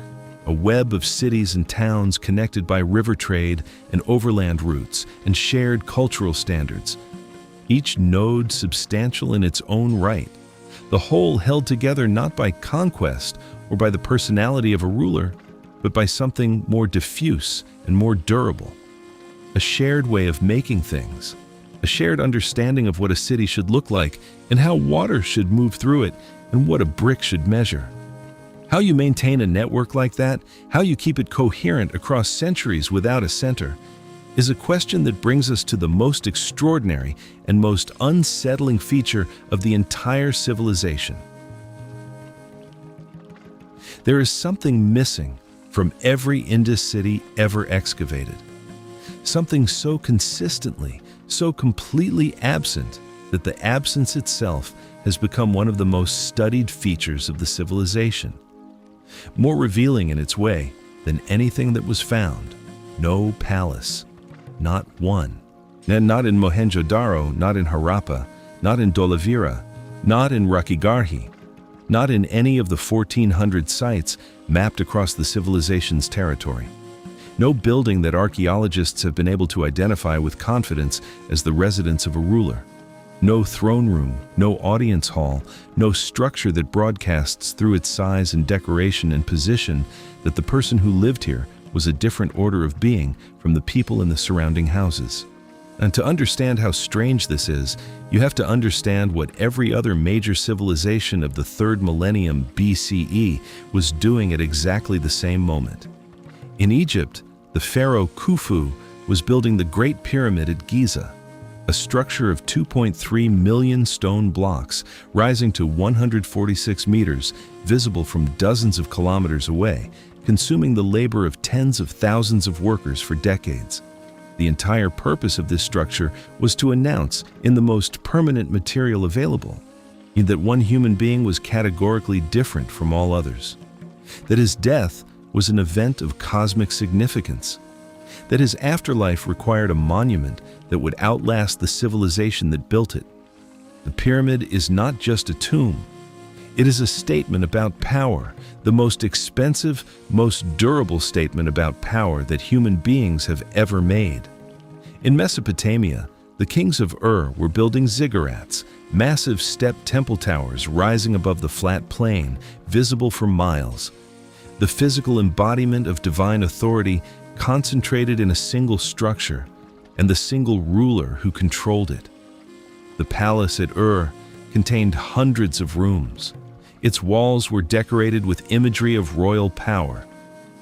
a web of cities and towns connected by river trade and overland routes and shared cultural standards, each node substantial in its own right, the whole held together not by conquest or by the personality of a ruler, but by something more diffuse and more durable, a shared way of making things, a shared understanding of what a city should look like and how water should move through it and what a brick should measure. How you maintain a network like that, how you keep it coherent across centuries without a center, is a question that brings us to the most extraordinary and most unsettling feature of the entire civilization. There is something missing from every Indus city ever excavated. Something so consistently, so completely absent that the absence itself has become one of the most studied features of the civilization. More revealing in its way than anything that was found, no palace, not one. And not in Mohenjo-daro, not in Harappa, not in Dholavira, not in Rakhigarhi, not in any of the 1,400 sites mapped across the civilization's territory. No building that archaeologists have been able to identify with confidence as the residence of a ruler. No throne room, no audience hall, no structure that broadcasts through its size and decoration and position that the person who lived here was a different order of being from the people in the surrounding houses. And to understand how strange this is, you have to understand what every other major civilization of the 3rd millennium BCE was doing at exactly the same moment. In Egypt, the pharaoh Khufu was building the Great Pyramid at Giza, a structure of 2.3 million stone blocks rising to 146 meters, visible from dozens of kilometers away, consuming the labor of tens of thousands of workers for decades. The entire purpose of this structure was to announce, in the most permanent material available, that one human being was categorically different from all others, that his death was an event of cosmic significance, that his afterlife required a monument that would outlast the civilization that built it. The pyramid is not just a tomb. It is a statement about power, the most expensive, most durable statement about power that human beings have ever made. In Mesopotamia, the kings of Ur were building ziggurats, massive step temple towers rising above the flat plain, visible for miles. The physical embodiment of divine authority concentrated in a single structure and the single ruler who controlled it. The palace at Ur contained hundreds of rooms. Its walls were decorated with imagery of royal power.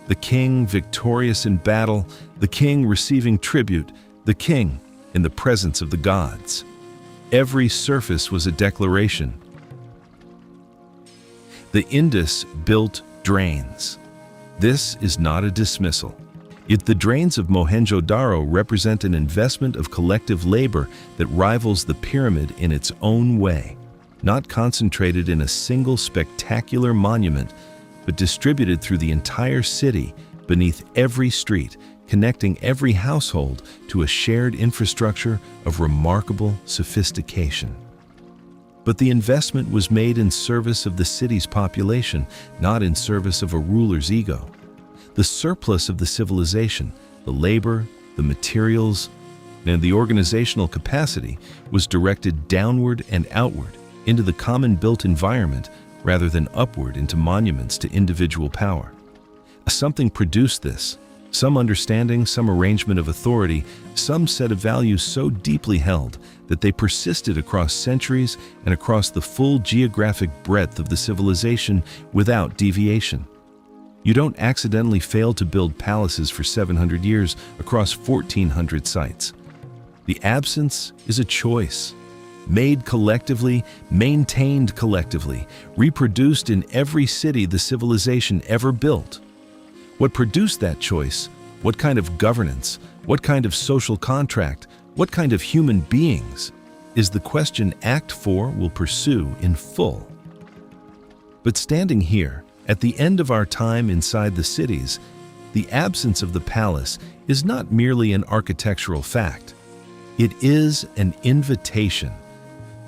The king victorious in battle, the king receiving tribute, the king in the presence of the gods. Every surface was a declaration. The Indus built drains. This is not a dismissal. Yet the drains of Mohenjo-daro represent an investment of collective labor that rivals the pyramid in its own way, not concentrated in a single spectacular monument, but distributed through the entire city, beneath every street, connecting every household to a shared infrastructure of remarkable sophistication. But the investment was made in service of the city's population, not in service of a ruler's ego. The surplus of the civilization, the labor, the materials, and the organizational capacity was directed downward and outward into the common built environment rather than upward into monuments to individual power. Something produced this, some understanding, some arrangement of authority, some set of values so deeply held that they persisted across centuries and across the full geographic breadth of the civilization without deviation. You don't accidentally fail to build palaces for 700 years across 1,400 sites. The absence is a choice, made collectively, maintained collectively, reproduced in every city the civilization ever built. What produced that choice, what kind of governance, what kind of social contract, what kind of human beings, is the question Act 4 will pursue in full. But standing here, at the end of our time inside the cities, the absence of the palace is not merely an architectural fact. It is an invitation,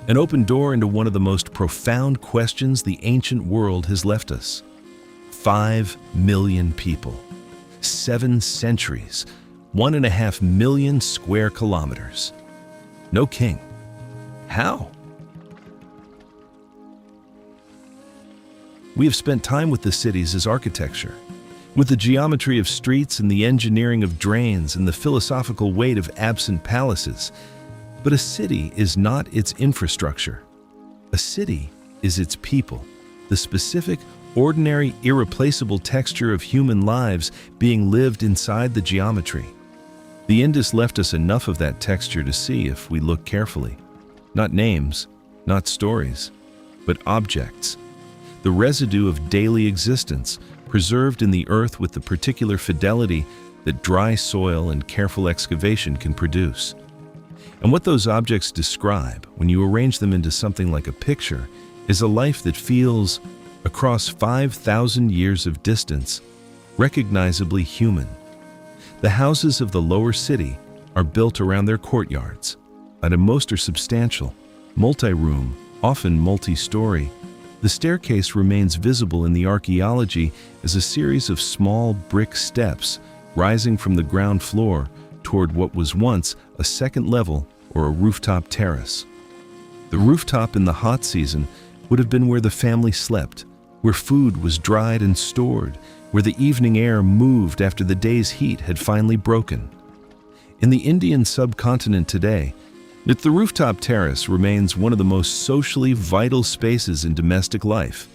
an open door into one of the most profound questions the ancient world has left us. 5 million people, 7 centuries, 1.5 million square kilometers. No king. How? We have spent time with the cities as architecture, with the geometry of streets and the engineering of drains and the philosophical weight of absent palaces. But a city is not its infrastructure. A city is its people, the specific, ordinary, irreplaceable texture of human lives being lived inside the geometry. The Indus left us enough of that texture to see if we look carefully. Not names, not stories, but objects. The residue of daily existence, preserved in the earth with the particular fidelity that dry soil and careful excavation can produce. And what those objects describe, when you arrange them into something like a picture, is a life that feels, across 5,000 years of distance, recognizably human. The houses of the lower city are built around their courtyards, and most are substantial, multi-room, often multi-story. The staircase remains visible in the archaeology as a series of small brick steps rising from the ground floor toward what was once a second level or a rooftop terrace. The rooftop in the hot season would have been where the family slept, where food was dried and stored, where the evening air moved after the day's heat had finally broken. In the Indian subcontinent today, the rooftop terrace remains one of the most socially vital spaces in domestic life.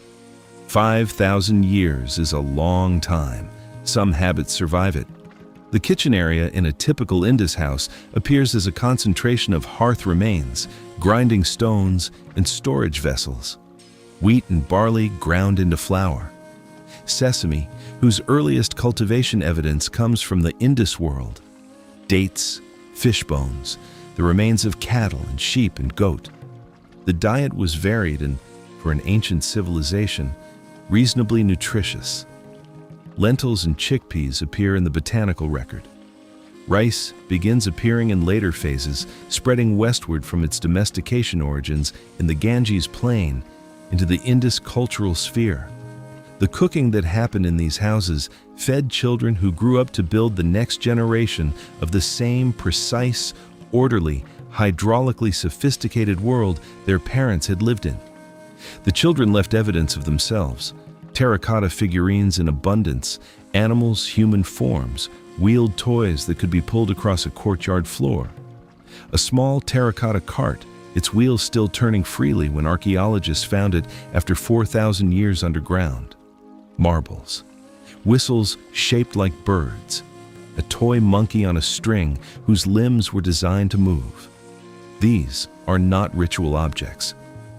5,000 years is a long time. Some habits survive it. The kitchen area in a typical Indus house appears as a concentration of hearth remains, grinding stones, and storage vessels. Wheat and barley ground into flour. Sesame, whose earliest cultivation evidence comes from the Indus world. Dates, fish bones, the remains of cattle and sheep and goat. The diet was varied and, for an ancient civilization, reasonably nutritious. Lentils and chickpeas appear in the botanical record. Rice begins appearing in later phases, spreading westward from its domestication origins in the Ganges plain into the Indus cultural sphere. The cooking that happened in these houses fed children who grew up to build the next generation of the same precise, orderly, hydraulically sophisticated world their parents had lived in. The children left evidence of themselves: terracotta figurines in abundance, animals, human forms, wheeled toys that could be pulled across a courtyard floor. A small terracotta cart, its wheels still turning freely when archaeologists found it after 4,000 years underground. Marbles. Whistles shaped like birds. A toy monkey on a string whose limbs were designed to move. These are not ritual objects.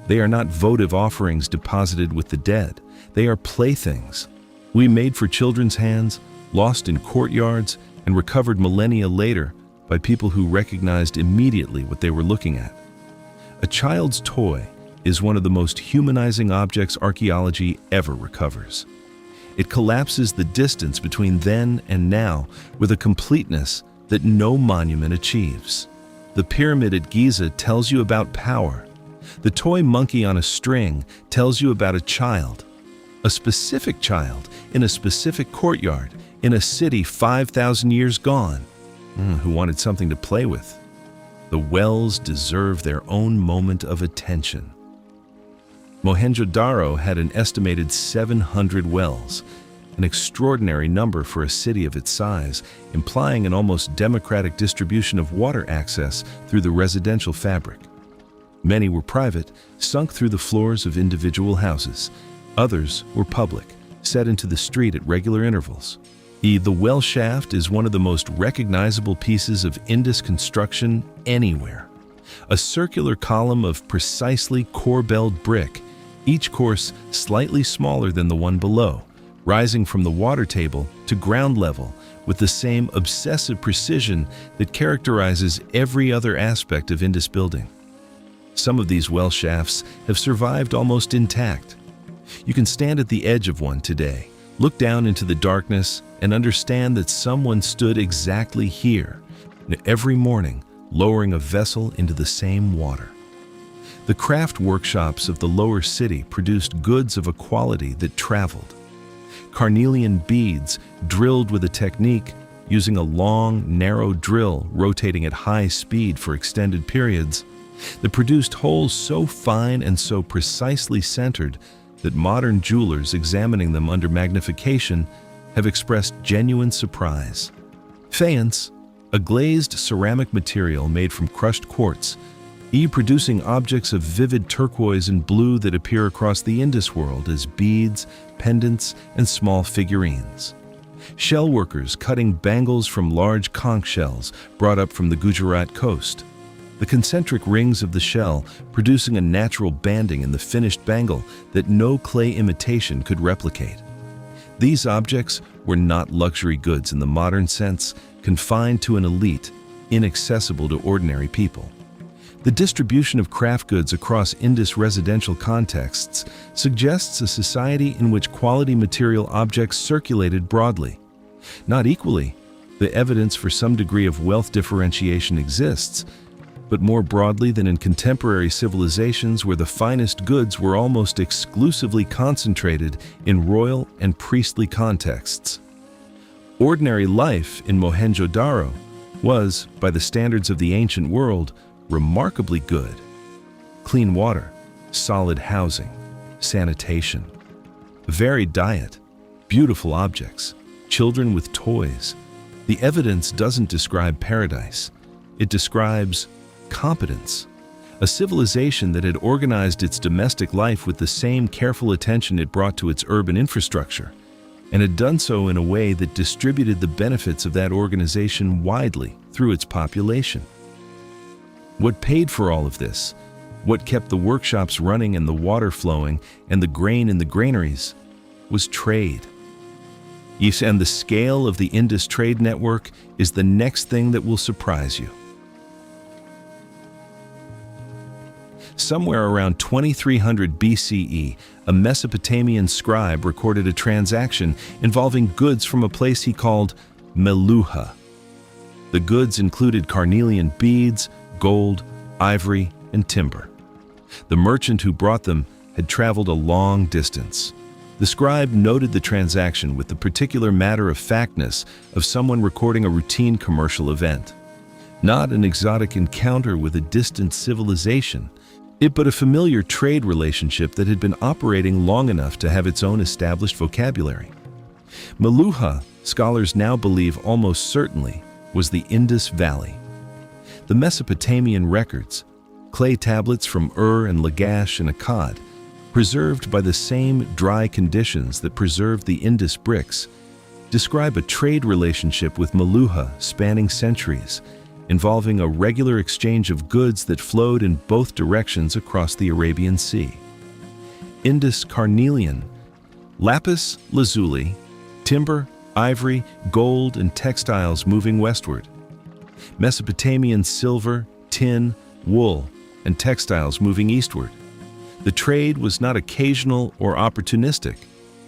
They are not votive offerings deposited with the dead. They are playthings we made for children's hands, lost in courtyards, and recovered millennia later by people who recognized immediately what they were looking at. A child's toy is one of the most humanizing objects archaeology ever recovers. It collapses the distance between then and now with a completeness that no monument achieves. The pyramid at Giza tells you about power. The toy monkey on a string tells you about a child. A specific child in a specific courtyard in a city 5,000 years gone, who wanted something to play with. The wells deserve their own moment of attention. Mohenjo-daro had an estimated 700 wells, an extraordinary number for a city of its size, implying an almost democratic distribution of water access through the residential fabric. Many were private, sunk through the floors of individual houses. Others were public, set into the street at regular intervals. The well shaft is one of the most recognizable pieces of Indus construction anywhere. A circular column of precisely corbelled brick, each course slightly smaller than the one below, rising from the water table to ground level with the same obsessive precision that characterizes every other aspect of Indus building. Some of these well shafts have survived almost intact. You can stand at the edge of one today, look down into the darkness, and understand that someone stood exactly here, every morning lowering a vessel into the same water. The craft workshops of the lower city produced goods of a quality that traveled. Carnelian beads drilled with a technique using a long, narrow drill rotating at high speed for extended periods that produced holes so fine and so precisely centered that modern jewelers examining them under magnification have expressed genuine surprise. Faience, a glazed ceramic material made from crushed quartz, producing objects of vivid turquoise and blue that appear across the Indus world as beads, pendants, and small figurines. Shell workers cutting bangles from large conch shells brought up from the Gujarat coast. The concentric rings of the shell producing a natural banding in the finished bangle that no clay imitation could replicate. These objects were not luxury goods in the modern sense, confined to an elite, inaccessible to ordinary people. The distribution of craft goods across Indus residential contexts suggests a society in which quality material objects circulated broadly. Not equally, the evidence for some degree of wealth differentiation exists, but more broadly than in contemporary civilizations where the finest goods were almost exclusively concentrated in royal and priestly contexts. Ordinary life in Mohenjo-daro was, by the standards of the ancient world, remarkably good. Clean water, solid housing, sanitation, a varied diet, beautiful objects, children with toys. The evidence doesn't describe paradise. It describes competence, a civilization that had organized its domestic life with the same careful attention it brought to its urban infrastructure. and had done so in a way that distributed the benefits of that organization widely through its population. What paid for all of this, what kept the workshops running and the water flowing and the grain in the granaries, was trade. Yes, and the scale of the Indus trade network is the next thing that will surprise you. Somewhere around 2300 BCE, a Mesopotamian scribe recorded a transaction involving goods from a place he called Meluha. The goods included carnelian beads, gold, ivory, and timber. The merchant who brought them had traveled a long distance. The scribe noted the transaction with the particular matter-of-factness of someone recording a routine commercial event. Not an exotic encounter with a distant civilization, but a familiar trade relationship that had been operating long enough to have its own established vocabulary. Meluha, scholars now believe almost certainly, was the Indus Valley. The Mesopotamian records, clay tablets from Ur and Lagash and Akkad, preserved by the same dry conditions that preserved the Indus bricks, describe a trade relationship with Meluha spanning centuries, involving a regular exchange of goods that flowed in both directions across the Arabian Sea. Indus carnelian, lapis lazuli, timber, ivory, gold, and textiles moving westward. Mesopotamian silver, tin, wool, and textiles moving eastward. The trade was not occasional or opportunistic,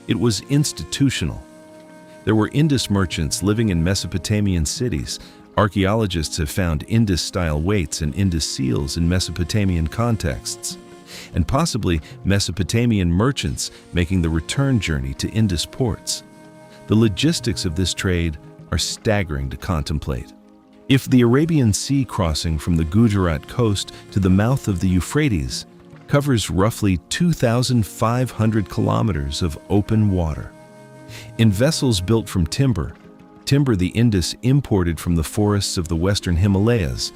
it was institutional. There were Indus merchants living in Mesopotamian cities. Archaeologists have found Indus-style weights and Indus seals in Mesopotamian contexts, and possibly Mesopotamian merchants making the return journey to Indus ports. The logistics of this trade are staggering to contemplate. If the Arabian Sea crossing from the Gujarat coast to the mouth of the Euphrates covers roughly 2,500 kilometers of open water. In vessels built from timber the Indus imported from the forests of the western Himalayas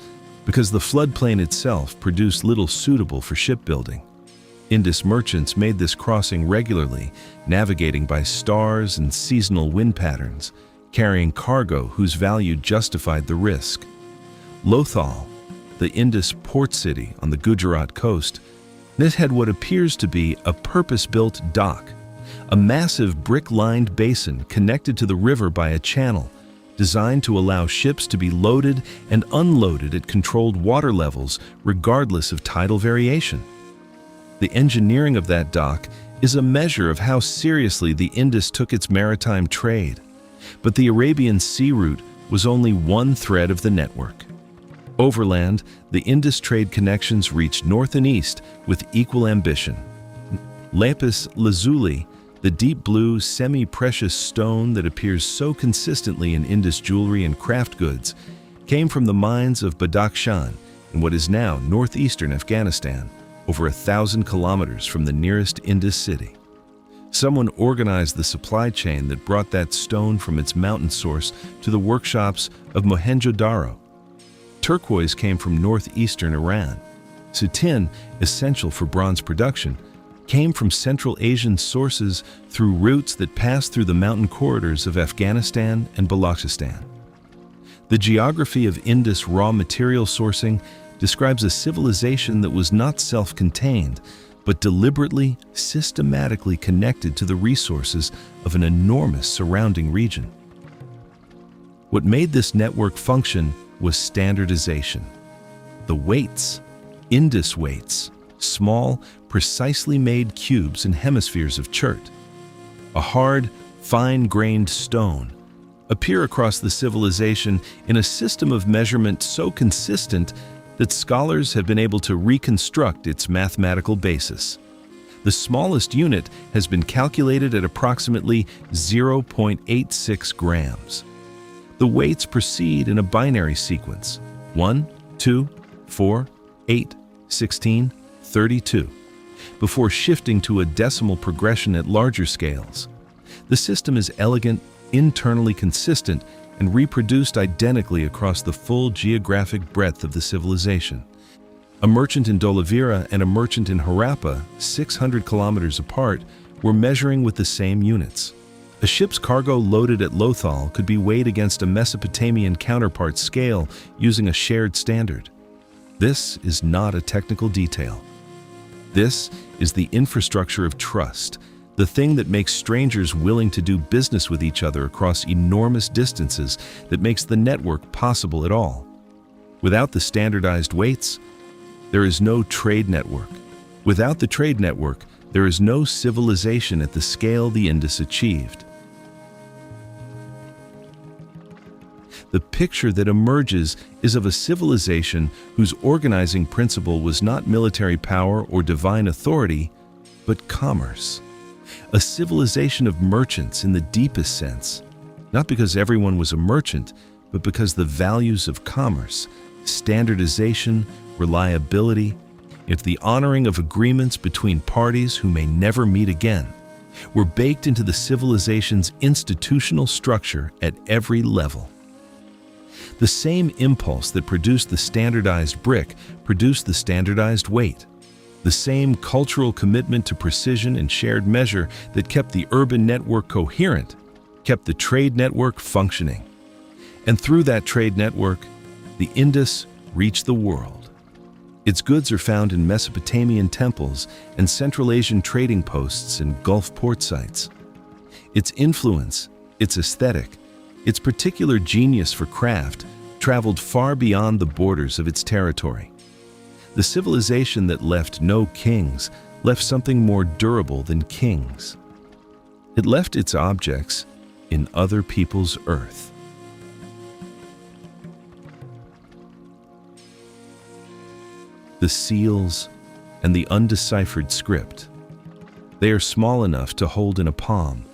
because the floodplain itself produced little suitable for shipbuilding. Indus merchants made this crossing regularly, navigating by stars and seasonal wind patterns, carrying cargo whose value justified the risk. Lothal, the Indus port city on the Gujarat coast, it had what appears to be a purpose-built dock, a massive brick-lined basin connected to the river by a channel, designed to allow ships to be loaded and unloaded at controlled water levels regardless of tidal variation. The engineering of that dock is a measure of how seriously the Indus took its maritime trade, but the Arabian Sea route was only one thread of the network. Overland, the Indus trade connections reached north and east with equal ambition. Lapis lazuli, the deep blue, semi-precious stone that appears so consistently in Indus jewelry and craft goods, came from the mines of Badakhshan in what is now northeastern Afghanistan, over 1,000 kilometers from the nearest Indus city. Someone organized the supply chain that brought that stone from its mountain source to the workshops of Mohenjo-daro. Turquoise came from northeastern Iran. Tin, essential for bronze production, came from Central Asian sources through routes that passed through the mountain corridors of Afghanistan and Balochistan. The geography of Indus raw material sourcing describes a civilization that was not self-contained, but deliberately, systematically connected to the resources of an enormous surrounding region. What made this network function was standardization. The weights, Indus weights, small, precisely made cubes and hemispheres of chert, a hard, fine-grained stone, appear across the civilization in a system of measurement so consistent that scholars have been able to reconstruct its mathematical basis. The smallest unit has been calculated at approximately 0.86 grams. The weights proceed in a binary sequence, 1, 2, 4, 8, 16, 32, before shifting to a decimal progression at larger scales. The system is elegant, internally consistent, and reproduced identically across the full geographic breadth of the civilization. A merchant in Dholavira and a merchant in Harappa, 600 kilometers apart, were measuring with the same units. A ship's cargo loaded at Lothal could be weighed against a Mesopotamian counterpart's scale using a shared standard. This is not a technical detail. This is the infrastructure of trust, the thing that makes strangers willing to do business with each other across enormous distances, that makes the network possible at all. Without the standardized weights, there is no trade network. Without the trade network, there is no civilization at the scale the Indus achieved. The picture that emerges is of a civilization whose organizing principle was not military power or divine authority, but commerce. A civilization of merchants in the deepest sense, not because everyone was a merchant, but because the values of commerce, standardization, reliability, if the honoring of agreements between parties who may never meet again, were baked into the civilization's institutional structure at every level. The same impulse that produced the standardized brick produced the standardized weight. The same cultural commitment to precision and shared measure that kept the urban network coherent kept the trade network functioning. And through that trade network, the Indus reached the world. Its goods are found in Mesopotamian temples and Central Asian trading posts and Gulf port sites. Its influence, its aesthetic, its particular genius for craft traveled far beyond the borders of its territory. The civilization that left no kings left something more durable than kings. It left its objects in other people's earth. The seals and the undeciphered script. They are small enough to hold in a palm,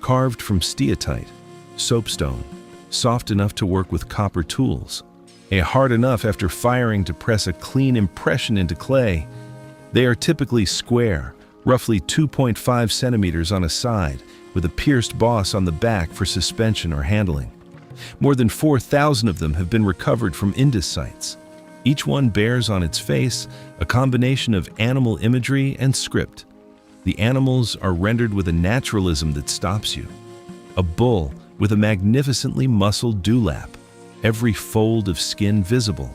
carved from steatite, soapstone, soft enough to work with copper tools, hard enough after firing to press a clean impression into clay. They are typically square, roughly 2.5 centimeters on a side, with a pierced boss on the back for suspension or handling. More than 4,000 of them have been recovered from Indus sites. Each one bears on its face a combination of animal imagery and script. The animals are rendered with a naturalism that stops you. A bull with a magnificently muscled dewlap, every fold of skin visible,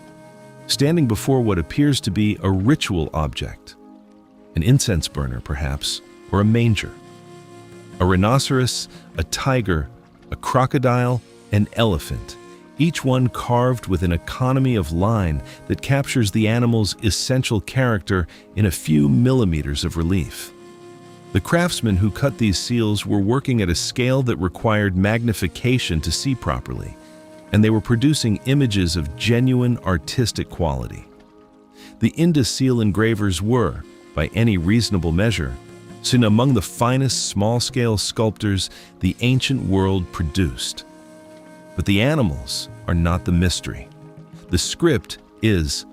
standing before what appears to be a ritual object. An incense burner, perhaps, or a manger. A rhinoceros, a tiger, a crocodile, an elephant, each one carved with an economy of line that captures the animal's essential character in a few millimeters of relief. The craftsmen who cut these seals were working at a scale that required magnification to see properly, and they were producing images of genuine artistic quality. The Indus seal engravers were, by any reasonable measure, seen among the finest small-scale sculptors the ancient world produced. But the animals are not the mystery. The script is.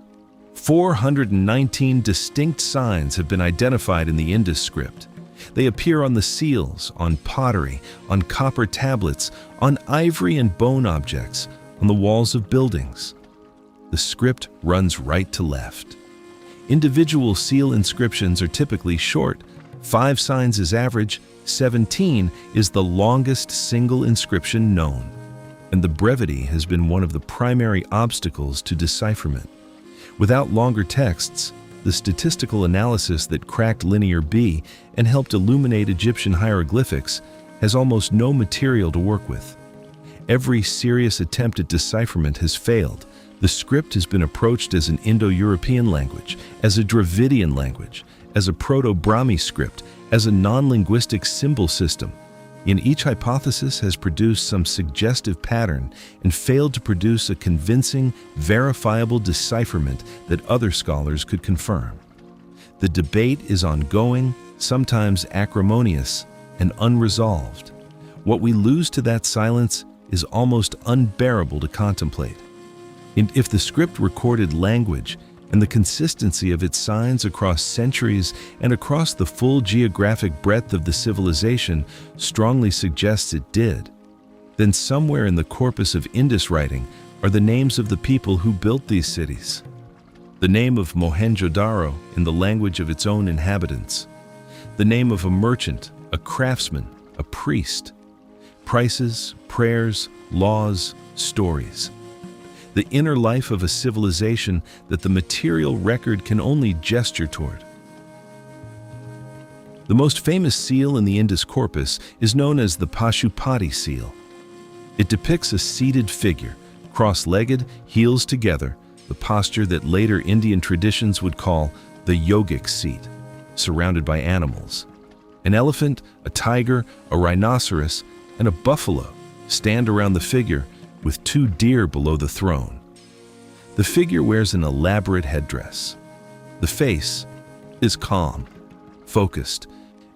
419 distinct signs have been identified in the Indus script. They appear on the seals, on pottery, on copper tablets, on ivory and bone objects, on the walls of buildings. The script runs right to left. Individual seal inscriptions are typically short. 5 signs is average, 17 is the longest single inscription known. And the brevity has been one of the primary obstacles to decipherment. Without longer texts, the statistical analysis that cracked Linear B and helped illuminate Egyptian hieroglyphics has almost no material to work with. Every serious attempt at decipherment has failed. The script has been approached as an Indo-European language, as a Dravidian language, as a Proto-Brahmi script, as a non-linguistic symbol system. In each hypothesis has produced some suggestive pattern and failed to produce a convincing, verifiable decipherment that other scholars could confirm. The debate is ongoing, sometimes acrimonious, and unresolved. What we lose to that silence is almost unbearable to contemplate. And if the script recorded language and the consistency of its signs across centuries and across the full geographic breadth of the civilization strongly suggests it did, then somewhere in the corpus of Indus writing are the names of the people who built these cities. The name of Mohenjo-daro in the language of its own inhabitants. The name of a merchant, a craftsman, a priest. Prices, prayers, laws, stories. The inner life of a civilization that the material record can only gesture toward. The most famous seal in the Indus corpus is known as the Pashupati seal. It depicts a seated figure, cross-legged, heels together, the posture that later Indian traditions would call the yogic seat, surrounded by animals. An elephant, a tiger, a rhinoceros, and a buffalo stand around the figure, with 2 deer below the throne. The figure wears an elaborate headdress. The face is calm, focused,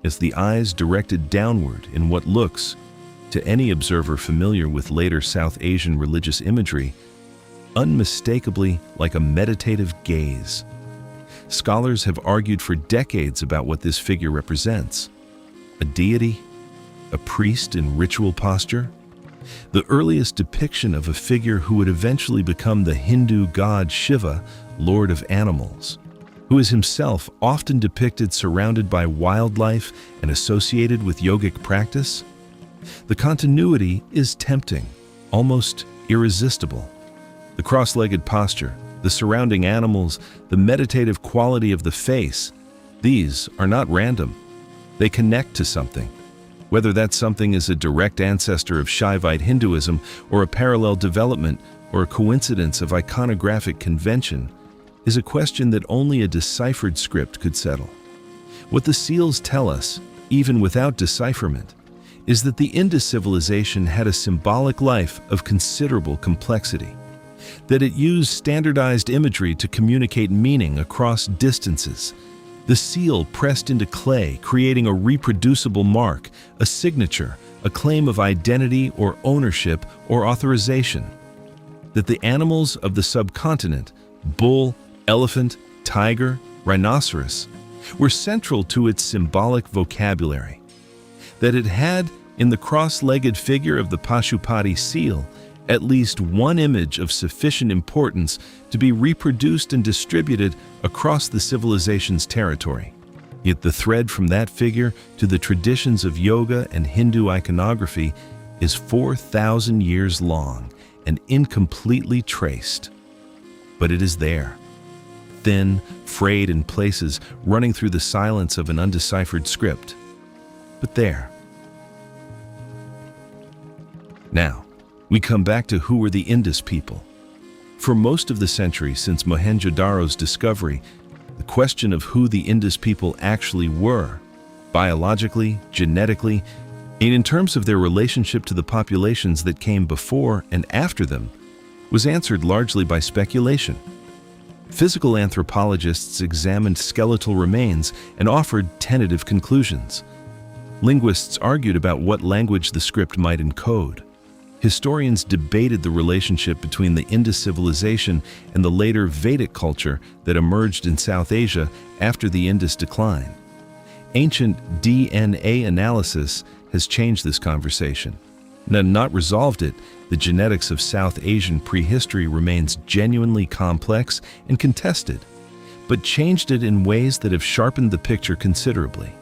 as the eyes directed downward in what looks, to any observer familiar with later South Asian religious imagery, unmistakably like a meditative gaze. Scholars have argued for decades about what this figure represents. A deity? A priest in ritual posture? The earliest depiction of a figure who would eventually become the Hindu god Shiva, lord of animals, who is himself often depicted surrounded by wildlife and associated with yogic practice? The continuity is tempting, almost irresistible. The cross-legged posture, the surrounding animals, the meditative quality of the face, these are not random. They connect to something. Whether that something is a direct ancestor of Shaivite Hinduism or a parallel development or a coincidence of iconographic convention is a question that only a deciphered script could settle. What the seals tell us, even without decipherment, is that the Indus civilization had a symbolic life of considerable complexity, that it used standardized imagery to communicate meaning across distances. The seal pressed into clay, creating a reproducible mark, a signature, a claim of identity or ownership or authorization. That the animals of the subcontinent, bull, elephant, tiger, rhinoceros, were central to its symbolic vocabulary. That it had, in the cross-legged figure of the Pashupati seal, at least one image of sufficient importance to be reproduced and distributed across the civilization's territory. Yet the thread from that figure to the traditions of yoga and Hindu iconography is 4,000 years long and incompletely traced. But it is there, thin, frayed in places, running through the silence of an undeciphered script. But there. Now, we come back to who were the Indus people. For most of the century since Mohenjo-daro's discovery, the question of who the Indus people actually were, biologically, genetically, and in terms of their relationship to the populations that came before and after them, was answered largely by speculation. Physical anthropologists examined skeletal remains and offered tentative conclusions. Linguists argued about what language the script might encode. Historians debated the relationship between the Indus civilization and the later Vedic culture that emerged in South Asia after the Indus decline. Ancient DNA analysis has changed this conversation. Not resolved it, the genetics of South Asian prehistory remains genuinely complex and contested, but changed it in ways that have sharpened the picture considerably.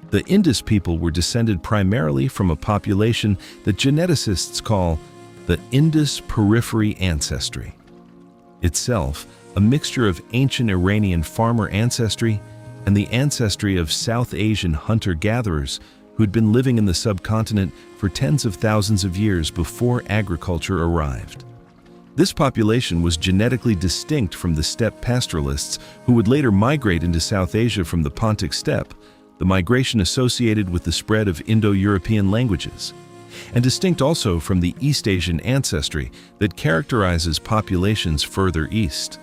The Indus people were descended primarily from a population that geneticists call the Indus periphery ancestry. Itself, a mixture of ancient Iranian farmer ancestry and the ancestry of South Asian hunter-gatherers who'd been living in the subcontinent for tens of thousands of years before agriculture arrived. This population was genetically distinct from the steppe pastoralists who would later migrate into South Asia from the Pontic steppe, the migration associated with the spread of Indo-European languages, and distinct also from the East Asian ancestry that characterizes populations further east.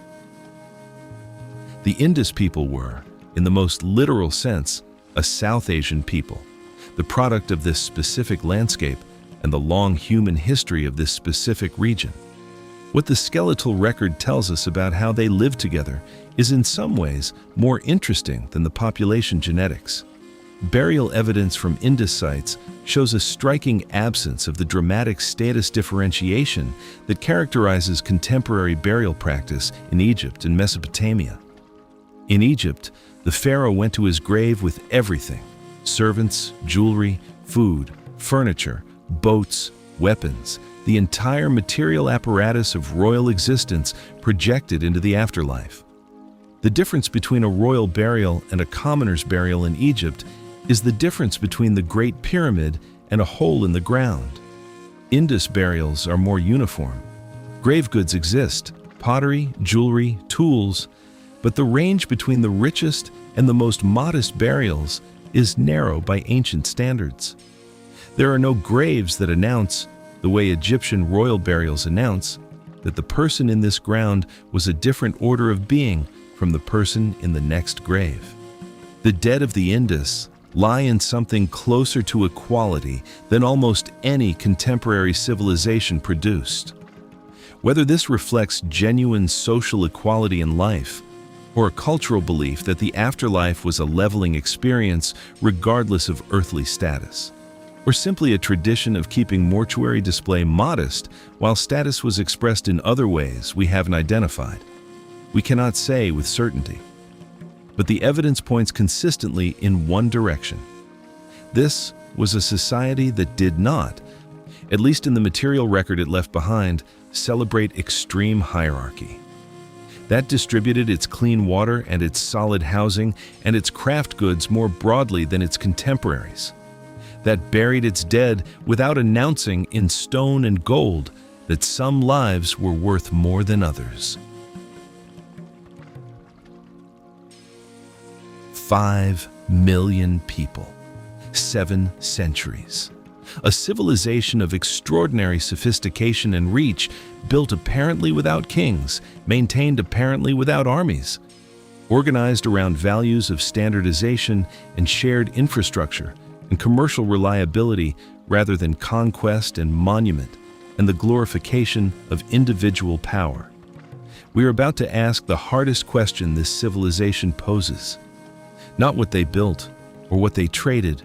The Indus people were, in the most literal sense, a South Asian people, the product of this specific landscape and the long human history of this specific region. What the skeletal record tells us about how they lived together is in some ways more interesting than the population genetics. Burial evidence from Indus sites shows a striking absence of the dramatic status differentiation that characterizes contemporary burial practice in Egypt and Mesopotamia. In Egypt, the pharaoh went to his grave with everything: servants, jewelry, food, furniture, boats, weapons, the entire material apparatus of royal existence projected into the afterlife. The difference between a royal burial and a commoner's burial in Egypt is the difference between the Great Pyramid and a hole in the ground. Indus burials are more uniform. Grave goods exist, pottery, jewelry, tools, but the range between the richest and the most modest burials is narrow by ancient standards. There are no graves that announce, the way Egyptian royal burials announce, that the person in this ground was a different order of being from the person in the next grave. The dead of the Indus lie in something closer to equality than almost any contemporary civilization produced. Whether this reflects genuine social equality in life, or a cultural belief that the afterlife was a leveling experience regardless of earthly status, or simply a tradition of keeping mortuary display modest while status was expressed in other ways we haven't identified, we cannot say with certainty. But the evidence points consistently in one direction. This was a society that did not, at least in the material record it left behind, celebrate extreme hierarchy. That distributed its clean water and its solid housing and its craft goods more broadly than its contemporaries. That buried its dead without announcing in stone and gold that some lives were worth more than others. 5 million people, 7 centuries. A civilization of extraordinary sophistication and reach, built apparently without kings, maintained apparently without armies, organized around values of standardization and shared infrastructure and commercial reliability rather than conquest and monument and the glorification of individual power. We are about to ask the hardest question this civilization poses. Not what they built, or what they traded,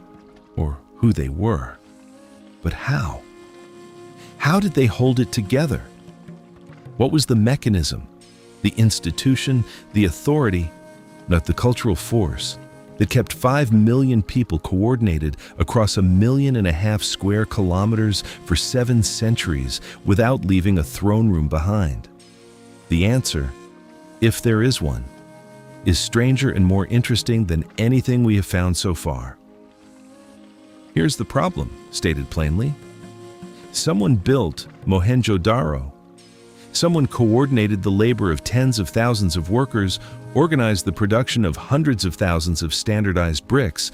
or who they were, but how? How did they hold it together? What was the mechanism, the institution, the authority, not the cultural force, that kept 5 million people coordinated across 1.5 million square kilometers for 7 centuries without leaving a throne room behind? The answer, if there is one, is stranger and more interesting than anything we have found so far. Here's the problem, stated plainly. Someone built Mohenjo-daro. Someone coordinated the labor of tens of thousands of workers, organized the production of hundreds of thousands of standardized bricks,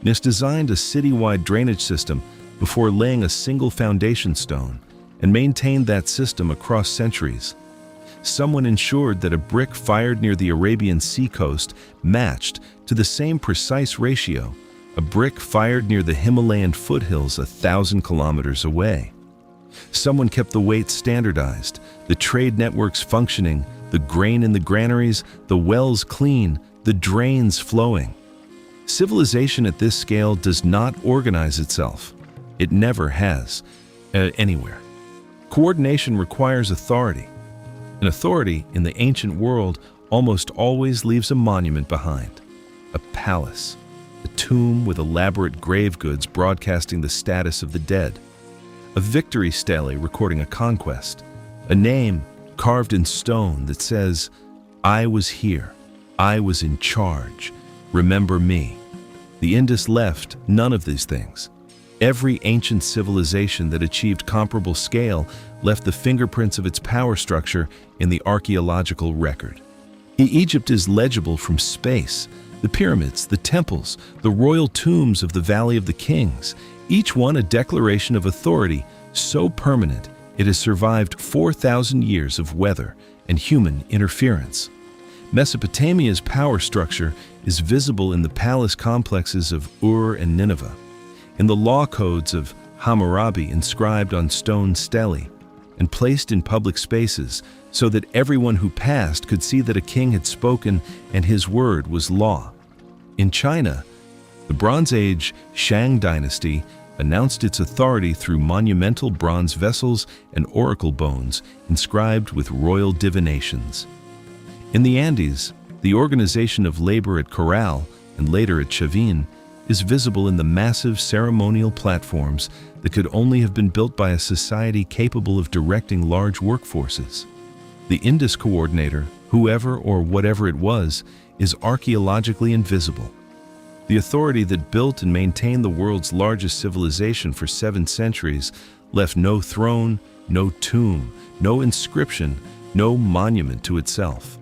and designed a city-wide drainage system before laying a single foundation stone, and maintained that system across centuries. Someone ensured that a brick fired near the Arabian Sea coast matched, to the same precise ratio, a brick fired near the Himalayan foothills 1,000 kilometers away. Someone kept the weight standardized, the trade networks functioning, the grain in the granaries, the wells clean, the drains flowing. Civilization at this scale does not organize itself. It never has, anywhere. Coordination requires authority. An authority in the ancient world almost always leaves a monument behind, a palace, a tomb with elaborate grave goods broadcasting the status of the dead, a victory stele recording a conquest, a name carved in stone that says, "I was here, I was in charge, remember me." The Indus left none of these things. Every ancient civilization that achieved comparable scale left the fingerprints of its power structure in the archaeological record. Egypt is legible from space. The pyramids, the temples, the royal tombs of the Valley of the Kings, each one a declaration of authority so permanent it has survived 4,000 years of weather and human interference. Mesopotamia's power structure is visible in the palace complexes of Ur and Nineveh, in the law codes of Hammurabi inscribed on stone stelae, and placed in public spaces so that everyone who passed could see that a king had spoken and his word was law. In China, the Bronze Age Shang dynasty announced its authority through monumental bronze vessels and oracle bones inscribed with royal divinations. In the Andes, the organization of labor at Corral and later at Chavin is visible in the massive ceremonial platforms that could only have been built by a society capable of directing large workforces. The Indus coordinator, whoever or whatever it was, is archaeologically invisible. The authority that built and maintained the world's largest civilization for 7 centuries left no throne, no tomb, no inscription, no monument to itself.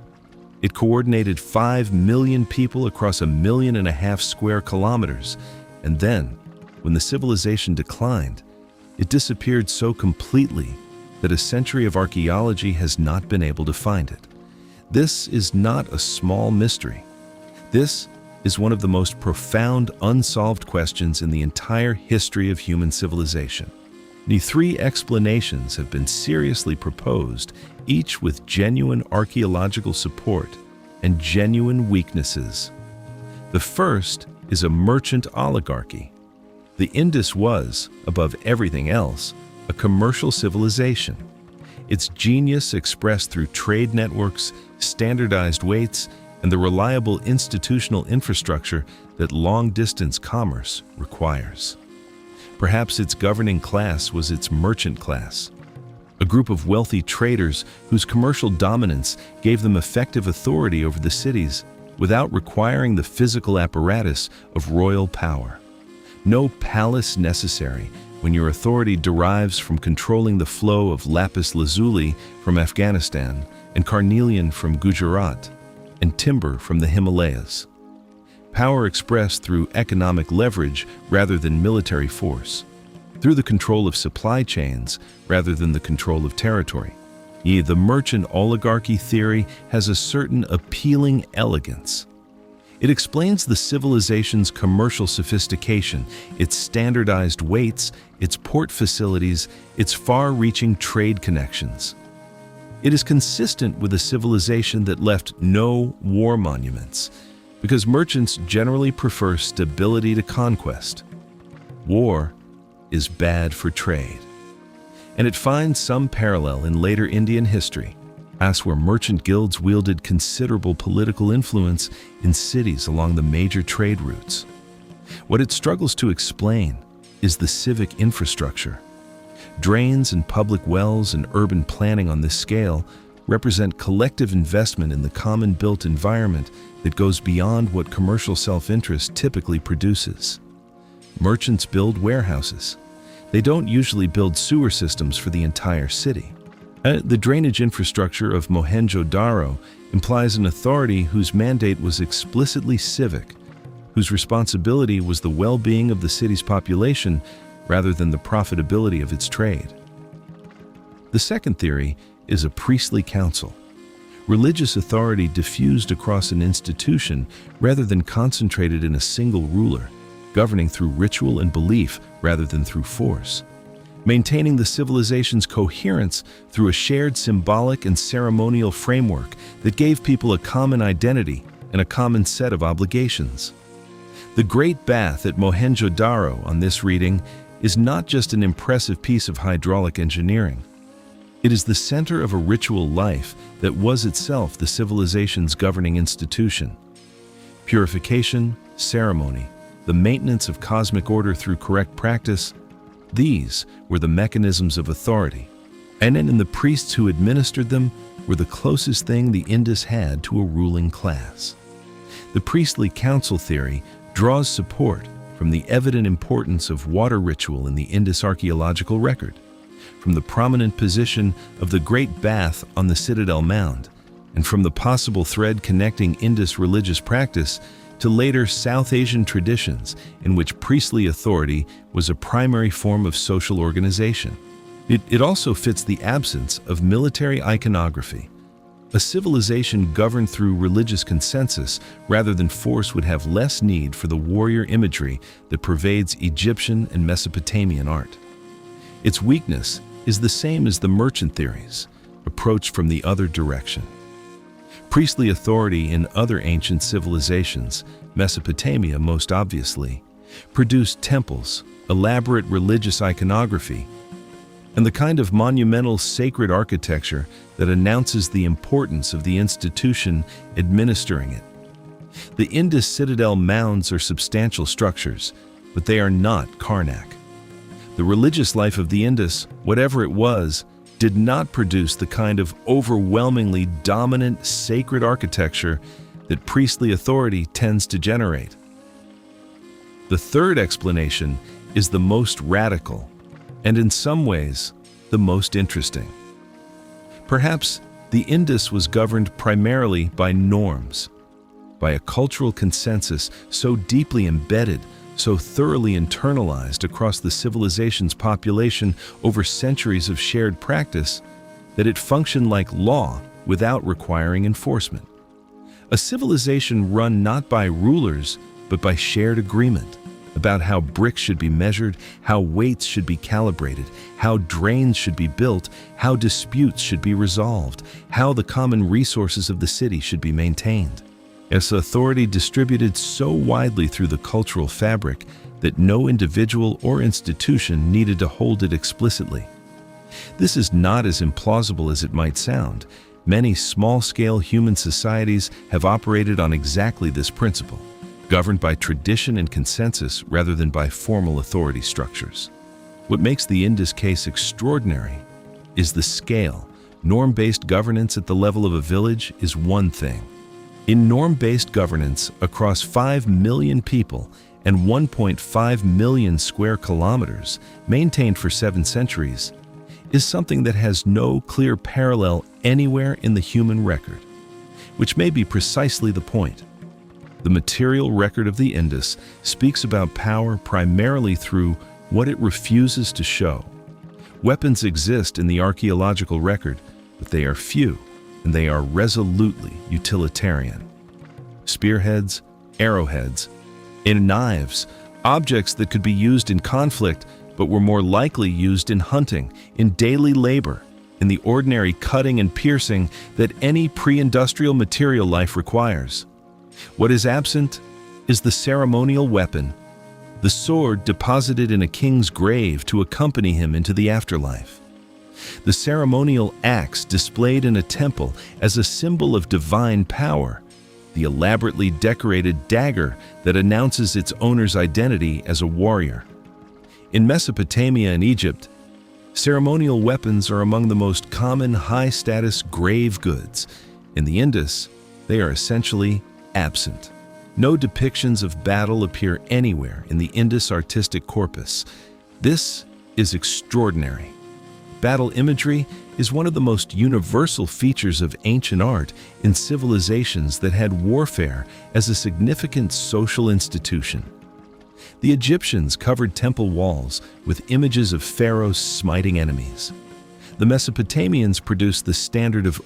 It coordinated 5 million people across 1.5 million square kilometers, and then, when the civilization declined, it disappeared so completely that a century of archaeology has not been able to find it. This is not a small mystery. This is one of the most profound unsolved questions in the entire history of human civilization. The 3 explanations have been seriously proposed, each with genuine archaeological support and genuine weaknesses. The first is a merchant oligarchy. The Indus was, above everything else, a commercial civilization. Its genius expressed through trade networks, standardized weights, and the reliable institutional infrastructure that long-distance commerce requires. Perhaps its governing class was its merchant class, a group of wealthy traders whose commercial dominance gave them effective authority over the cities without requiring the physical apparatus of royal power. No palace necessary when your authority derives from controlling the flow of lapis lazuli from Afghanistan and carnelian from Gujarat and timber from the Himalayas. Power expressed through economic leverage rather than military force, through the control of supply chains rather than the control of territory. The merchant oligarchy theory has a certain appealing elegance. It explains the civilization's commercial sophistication, its standardized weights, its port facilities, its far-reaching trade connections. It is consistent with a civilization that left no war monuments, because merchants generally prefer stability to conquest. War is bad for trade. And it finds some parallel in later Indian history, as where merchant guilds wielded considerable political influence in cities along the major trade routes. What it struggles to explain is the civic infrastructure. Drains and public wells and urban planning on this scale represent collective investment in the common built environment that goes beyond what commercial self-interest typically produces. Merchants build warehouses. They don't usually build sewer systems for the entire city. The drainage infrastructure of Mohenjo-daro implies an authority whose mandate was explicitly civic, whose responsibility was the well-being of the city's population rather than the profitability of its trade. The second theory is a priestly council. Religious authority diffused across an institution rather than concentrated in a single ruler, governing through ritual and belief rather than through force. Maintaining the civilization's coherence through a shared symbolic and ceremonial framework that gave people a common identity and a common set of obligations. The Great Bath at Mohenjo-daro on this reading is not just an impressive piece of hydraulic engineering. It is the center of a ritual life that was itself the civilization's governing institution. Purification, ceremony, the maintenance of cosmic order through correct practice, these were the mechanisms of authority, and then the priests who administered them were the closest thing the Indus had to a ruling class. The priestly council theory draws support from the evident importance of water ritual in the Indus archaeological record, from the prominent position of the Great Bath on the Citadel Mound, and from the possible thread connecting Indus religious practice to later South Asian traditions in which priestly authority was a primary form of social organization. It also fits the absence of military iconography. A civilization governed through religious consensus rather than force would have less need for the warrior imagery that pervades Egyptian and Mesopotamian art. Its weakness is the same as the merchant theories, approached from the other direction. Priestly authority in other ancient civilizations, Mesopotamia most obviously, produced temples, elaborate religious iconography, and the kind of monumental sacred architecture that announces the importance of the institution administering it. The Indus citadel mounds are substantial structures, but they are not Karnak. The religious life of the Indus, whatever it was, did not produce the kind of overwhelmingly dominant sacred architecture that priestly authority tends to generate. The third explanation is the most radical, and in some ways, the most interesting. Perhaps the Indus was governed primarily by norms, by a cultural consensus so deeply embedded, so thoroughly internalized across the civilization's population over centuries of shared practice, that it functioned like law without requiring enforcement. A civilization run not by rulers, but by shared agreement about how bricks should be measured, how weights should be calibrated, how drains should be built, how disputes should be resolved, how the common resources of the city should be maintained. Its authority distributed so widely through the cultural fabric that no individual or institution needed to hold it explicitly. This is not as implausible as it might sound. Many small-scale human societies have operated on exactly this principle, governed by tradition and consensus rather than by formal authority structures. What makes the Indus case extraordinary is the scale. Norm-based governance at the level of a village is one thing. In norm-based governance across 5 million people and 1.5 million square kilometers, maintained for 7 centuries, is something that has no clear parallel anywhere in the human record, which may be precisely the point. The material record of the Indus speaks about power primarily through what it refuses to show. Weapons exist in the archaeological record, but they are few, and they are resolutely utilitarian. Spearheads, arrowheads, and knives, objects that could be used in conflict, but were more likely used in hunting, in daily labor, in the ordinary cutting and piercing that any pre-industrial material life requires. What is absent is the ceremonial weapon, the sword deposited in a king's grave to accompany him into the afterlife. The ceremonial axe displayed in a temple as a symbol of divine power, the elaborately decorated dagger that announces its owner's identity as a warrior. In Mesopotamia and Egypt, ceremonial weapons are among the most common high-status grave goods. In the Indus, they are essentially absent. No depictions of battle appear anywhere in the Indus artistic corpus. This is extraordinary. Battle imagery is one of the most universal features of ancient art in civilizations that had warfare as a significant social institution. The Egyptians covered temple walls with images of pharaohs smiting enemies. The Mesopotamians produced the standard of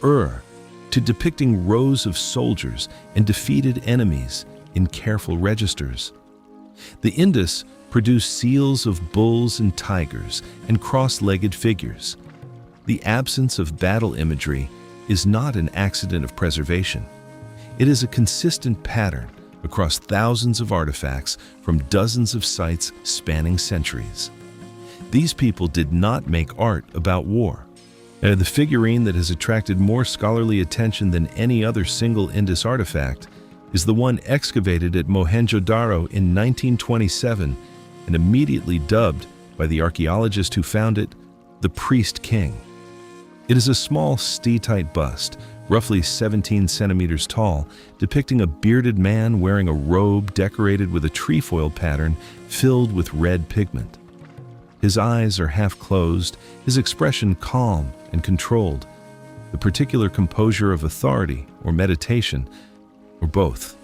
to depicting rows of soldiers and defeated enemies in careful registers. The Indus produced seals of bulls and tigers and cross-legged figures. The absence of battle imagery is not an accident of preservation. It is a consistent pattern across thousands of artifacts from dozens of sites spanning centuries. These people did not make art about war. The figurine that has attracted more scholarly attention than any other single Indus artifact is the one excavated at Mohenjo-daro in 1927 and immediately dubbed, by the archaeologist who found it, the Priest King. It is a small steatite bust, roughly 17 centimeters tall, depicting a bearded man wearing a robe decorated with a trefoil pattern filled with red pigment. His eyes are half closed, his expression calm and controlled, the particular composure of authority or meditation, or both.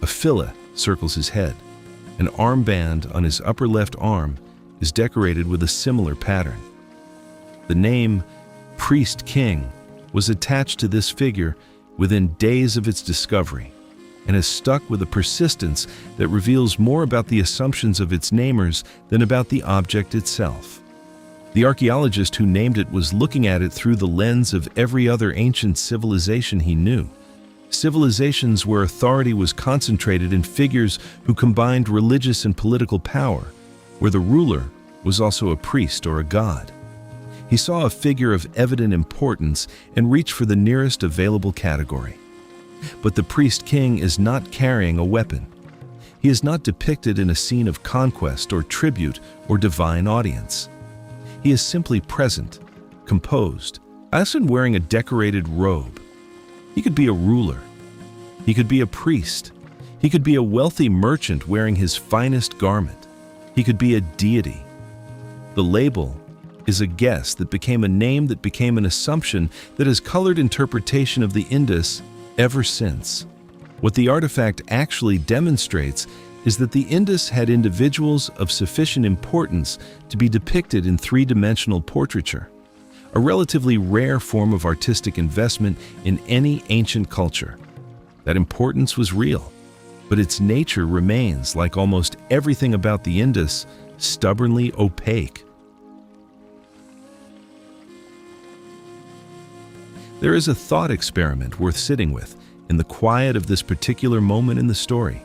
A fillet circles his head. An armband on his upper left arm is decorated with a similar pattern. The name Priest King was attached to this figure within days of its discovery and has stuck with a persistence that reveals more about the assumptions of its namers than about the object itself. The archaeologist who named it was looking at it through the lens of every other ancient civilization he knew. Civilizations where authority was concentrated in figures who combined religious and political power, where the ruler was also a priest or a god. He saw a figure of evident importance and reached for the nearest available category. But the priest king is not carrying a weapon. He is not depicted in a scene of conquest or tribute or divine audience. He is simply present, composed, often wearing a decorated robe. He could be a ruler. He could be a priest. He could be a wealthy merchant wearing his finest garment. He could be a deity. The label is a guess that became a name that became an assumption that has colored interpretation of the Indus ever since. What the artifact actually demonstrates is that the Indus had individuals of sufficient importance to be depicted in three-dimensional portraiture, a relatively rare form of artistic investment in any ancient culture. That importance was real, but its nature remains, like almost everything about the Indus, stubbornly opaque. There is a thought experiment worth sitting with in the quiet of this particular moment in the story.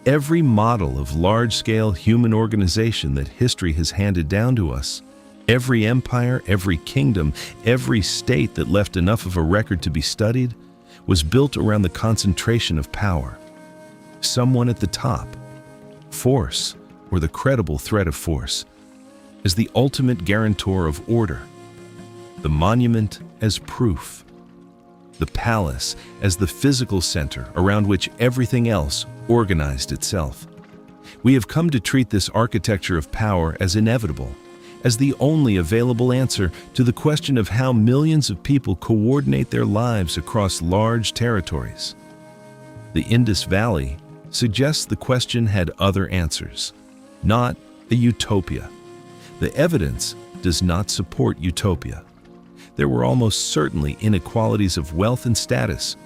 Every model of large-scale human organization that history has handed down to us, every empire, every kingdom, every state that left enough of a record to be studied, was built around the concentration of power. Someone at the top, force, or the credible threat of force, as the ultimate guarantor of order, the monument as proof, the palace as the physical center around which everything else organized itself. We have come to treat this architecture of power as inevitable, as the only available answer to the question of how millions of people coordinate their lives across large territories. The Indus Valley suggests the question had other answers, not a utopia. The evidence does not support utopia. There were almost certainly inequalities of wealth and status,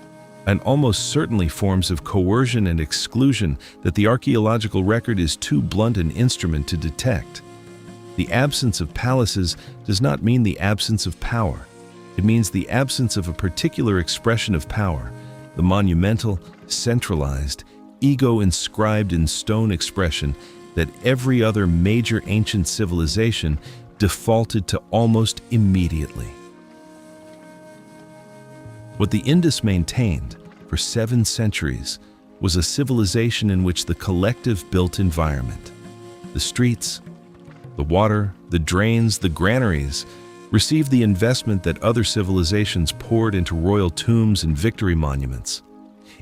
and almost certainly forms of coercion and exclusion that the archaeological record is too blunt an instrument to detect. The absence of palaces does not mean the absence of power. It means the absence of a particular expression of power, the monumental, centralized, ego-inscribed in stone expression that every other major ancient civilization defaulted to almost immediately. What the Indus maintained for 7 centuries was a civilization in which the collective built environment, the streets, the water, the drains, the granaries, received the investment that other civilizations poured into royal tombs and victory monuments,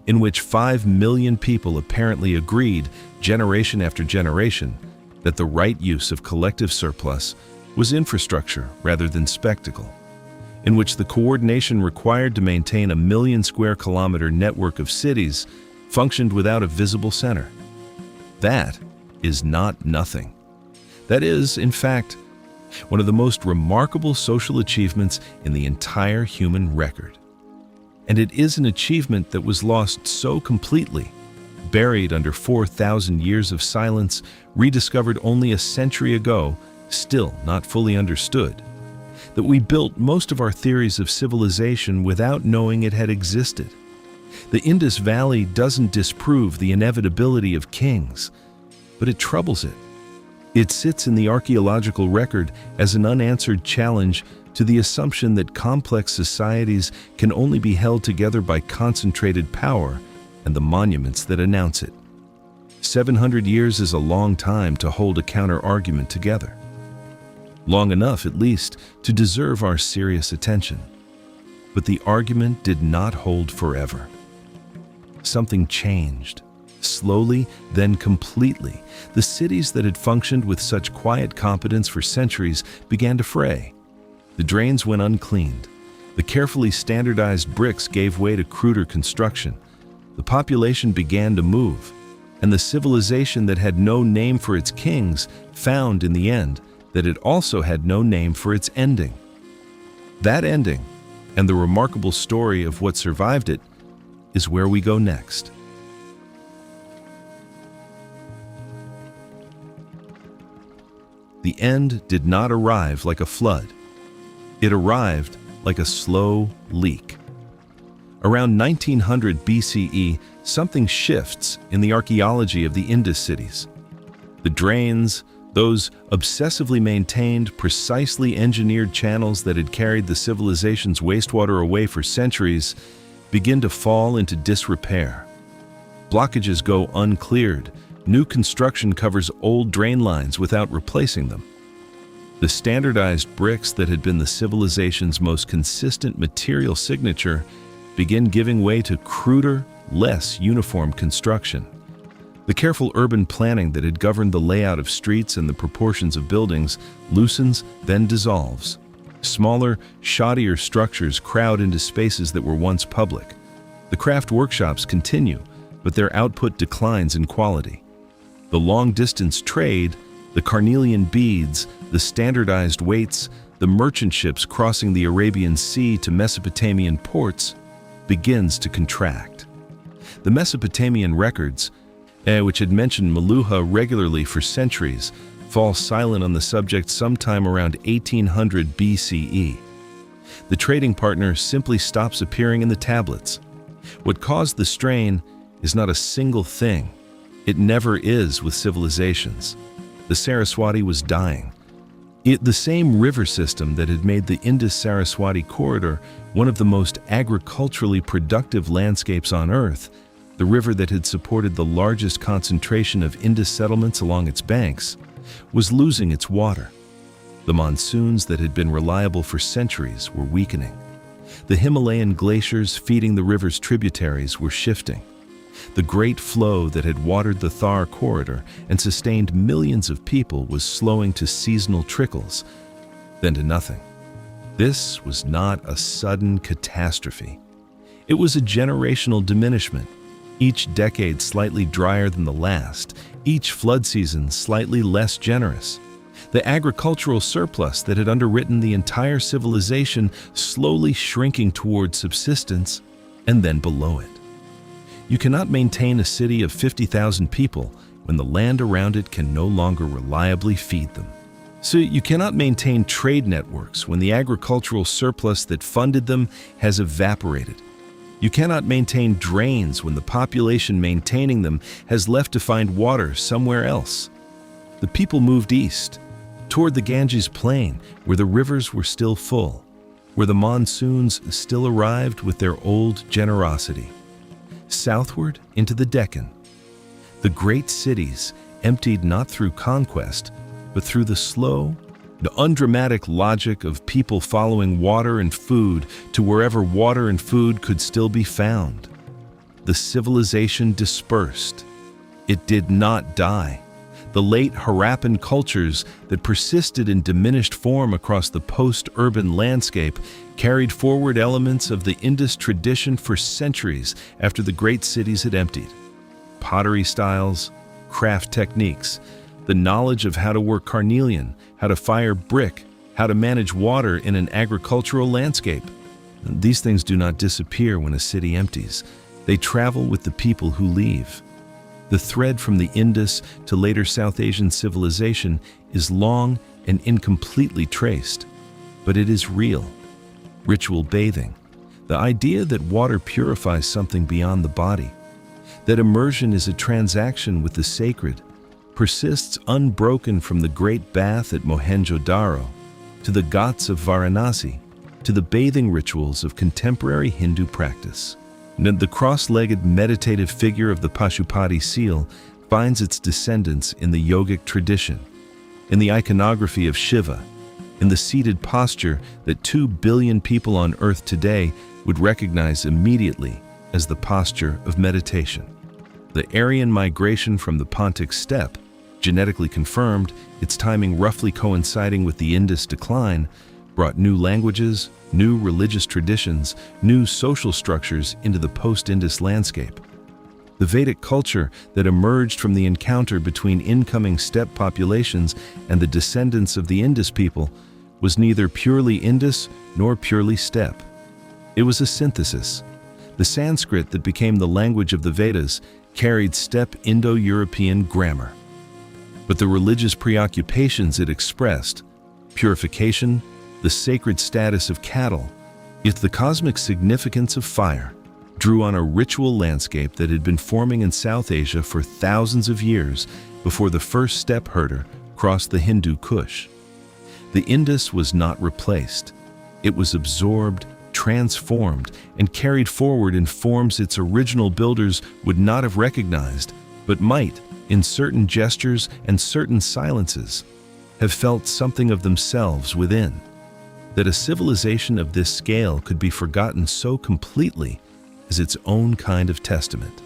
in which 5 million people apparently agreed, generation after generation, that the right use of collective surplus was infrastructure rather than spectacle, in which the coordination required to maintain a 1 million square kilometer network of cities functioned without a visible center. That is not nothing. That is, in fact, one of the most remarkable social achievements in the entire human record. And it is an achievement that was lost so completely, buried under 4,000 years of silence, rediscovered only a century ago, still not fully understood, that we built most of our theories of civilization without knowing it had existed. The Indus Valley doesn't disprove the inevitability of kings, but it troubles it. It sits in the archaeological record as an unanswered challenge to the assumption that complex societies can only be held together by concentrated power and the monuments that announce it. 700 years is a long time to hold a counter-argument together. Long enough, at least, to deserve our serious attention. But the argument did not hold forever. Something changed. Slowly, then completely, the cities that had functioned with such quiet competence for centuries began to fray. The drains went uncleaned. The carefully standardized bricks gave way to cruder construction. The population began to move, and the civilization that had no name for its kings found, in the end, that it also had no name for its ending. That ending, and the remarkable story of what survived it, is where we go next. The end did not arrive like a flood. It arrived like a slow leak. Around 1900 BCE, something shifts in the archaeology of the Indus cities. The drains, those obsessively maintained, precisely engineered channels that had carried the civilization's wastewater away for centuries, begin to fall into disrepair. Blockages go uncleared. New construction covers old drain lines without replacing them. The standardized bricks that had been the civilization's most consistent material signature begin giving way to cruder, less uniform construction. The careful urban planning that had governed the layout of streets and the proportions of buildings loosens, then dissolves. Smaller, shoddier structures crowd into spaces that were once public. The craft workshops continue, but their output declines in quality. The long-distance trade, the carnelian beads, the standardized weights, the merchant ships crossing the Arabian Sea to Mesopotamian ports, begins to contract. The Mesopotamian records, which had mentioned Meluha regularly for centuries, fall silent on the subject sometime around 1800 BCE. The trading partner simply stops appearing in the tablets. What caused the strain is not a single thing. It never is with civilizations. The Saraswati was dying. The same river system that had made the Indus-Saraswati corridor one of the most agriculturally productive landscapes on Earth, the river that had supported the largest concentration of Indus settlements along its banks, was losing its water. The monsoons that had been reliable for centuries were weakening. The Himalayan glaciers feeding the river's tributaries were shifting. The great flow that had watered the Thar corridor and sustained millions of people was slowing to seasonal trickles, then to nothing. This was not a sudden catastrophe. It was a generational diminishment, each decade slightly drier than the last, each flood season slightly less generous. The agricultural surplus that had underwritten the entire civilization slowly shrinking toward subsistence and then below it. You cannot maintain a city of 50,000 people when the land around it can no longer reliably feed them. So you cannot maintain trade networks when the agricultural surplus that funded them has evaporated. You cannot maintain drains when the population maintaining them has left to find water somewhere else. The people moved east, toward the Ganges plain, where the rivers were still full, where the monsoons still arrived with their old generosity. Southward into the Deccan. The great cities emptied not through conquest, but through the slow, the undramatic logic of people following water and food to wherever water and food could still be found. The civilization dispersed. It did not die. The late Harappan cultures that persisted in diminished form across the post-urban landscape carried forward elements of the Indus tradition for centuries after the great cities had emptied. Pottery styles, craft techniques, the knowledge of how to work carnelian, how to fire brick, how to manage water in an agricultural landscape. These things do not disappear when a city empties. They travel with the people who leave. The thread from the Indus to later South Asian civilization is long and incompletely traced, but it is real. Ritual bathing, the idea that water purifies something beyond the body, that immersion is a transaction with the sacred, persists unbroken from the great bath at Mohenjo-daro, to the Ghats of Varanasi, to the bathing rituals of contemporary Hindu practice. The cross-legged meditative figure of the Pashupati seal finds its descendants in the yogic tradition, in the iconography of Shiva, in the seated posture that 2 billion people on Earth today would recognize immediately as the posture of meditation. The Aryan migration from the Pontic steppe, genetically confirmed, its timing roughly coinciding with the Indus decline, brought new languages, new religious traditions, new social structures into the post-Indus landscape. The Vedic culture that emerged from the encounter between incoming steppe populations and the descendants of the Indus people was neither purely Indus nor purely steppe. It was a synthesis. The Sanskrit that became the language of the Vedas carried steppe Indo-European grammar. But the religious preoccupations it expressed, purification, the sacred status of cattle, yet the cosmic significance of fire, drew on a ritual landscape that had been forming in South Asia for thousands of years before the first steppe herder crossed the Hindu Kush. The Indus was not replaced. It was absorbed, transformed and carried forward in forms its original builders would not have recognized, but might, in certain gestures and certain silences, have felt something of themselves within. That a civilization of this scale could be forgotten so completely is its own kind of testament.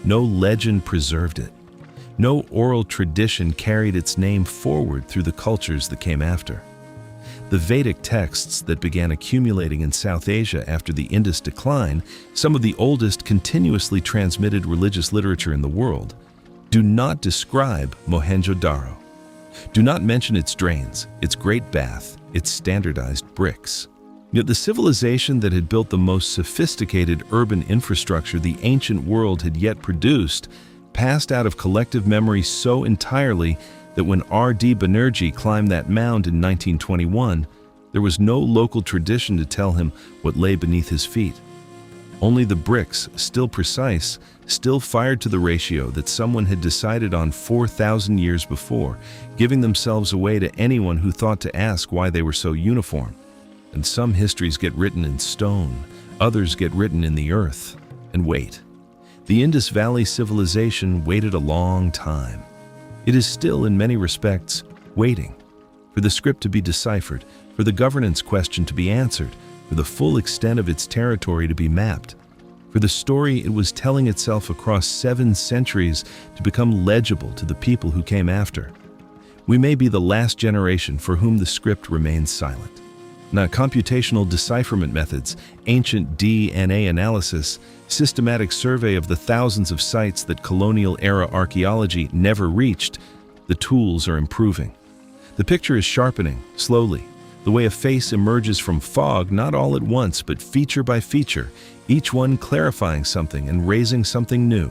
No legend preserved it. No oral tradition carried its name forward through the cultures that came after. The Vedic texts that began accumulating in South Asia after the Indus decline, some of the oldest continuously transmitted religious literature in the world, do not describe Mohenjo-daro. Do not mention its drains, its great bath, its standardized bricks. Yet the civilization that had built the most sophisticated urban infrastructure the ancient world had yet produced passed out of collective memory so entirely that when R.D. Banerjee climbed that mound in 1921, there was no local tradition to tell him what lay beneath his feet. Only the bricks, still precise, still fired to the ratio that someone had decided on 4,000 years before, giving themselves away to anyone who thought to ask why they were so uniform. And some histories get written in stone, others get written in the earth. And wait. The Indus Valley Civilization waited a long time. It is still, in many respects, waiting for the script to be deciphered, for the governance question to be answered, for the full extent of its territory to be mapped, for the story it was telling itself across 7 centuries to become legible to the people who came after. We may be the last generation for whom the script remains silent. Now, computational decipherment methods, ancient DNA analysis, systematic survey of the thousands of sites that colonial-era archaeology never reached, the tools are improving. The picture is sharpening, slowly, the way a face emerges from fog, not all at once, but feature by feature, each one clarifying something and raising something new.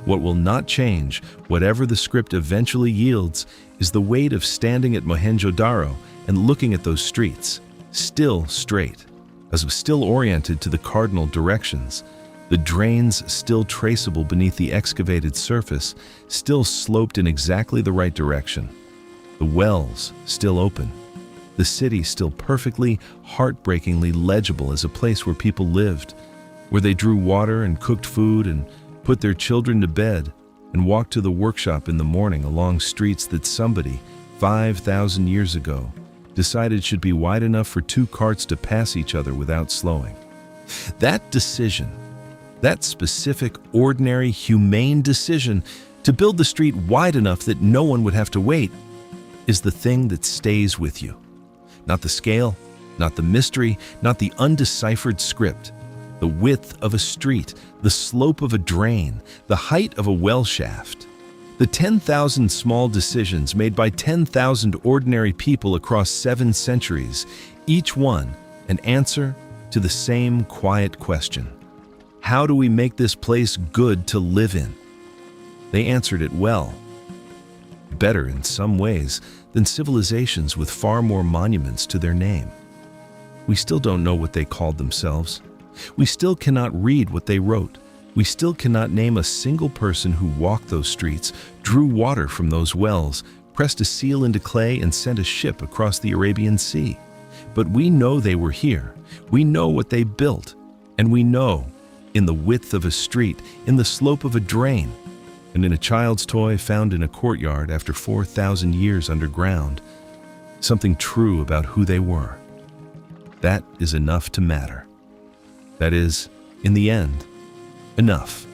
What will not change, whatever the script eventually yields, is the weight of standing at Mohenjo-daro and looking at those streets, still straight, as still oriented to the cardinal directions, the drains still traceable beneath the excavated surface, still sloped in exactly the right direction, the wells still open, the city still perfectly, heartbreakingly legible as a place where people lived, where they drew water and cooked food and put their children to bed and walked to the workshop in the morning along streets that somebody, 5,000 years ago, decided should be wide enough for 2 carts to pass each other without slowing. That decision, that specific, ordinary, humane decision to build the street wide enough that no one would have to wait, is the thing that stays with you. Not the scale, not the mystery, not the undeciphered script. The width of a street, the slope of a drain, the height of a well shaft. The 10,000 small decisions made by 10,000 ordinary people across 7 centuries, each one an answer to the same quiet question. How do we make this place good to live in? They answered it well. Better in some ways than civilizations with far more monuments to their name. We still don't know what they called themselves. We still cannot read what they wrote. We still cannot name a single person who walked those streets, drew water from those wells, pressed a seal into clay, and sent a ship across the Arabian Sea. But we know they were here. We know what they built. And we know, in the width of a street, in the slope of a drain, and in a child's toy found in a courtyard after 4,000 years underground, something true about who they were. That is enough to matter. That is, in the end, enough.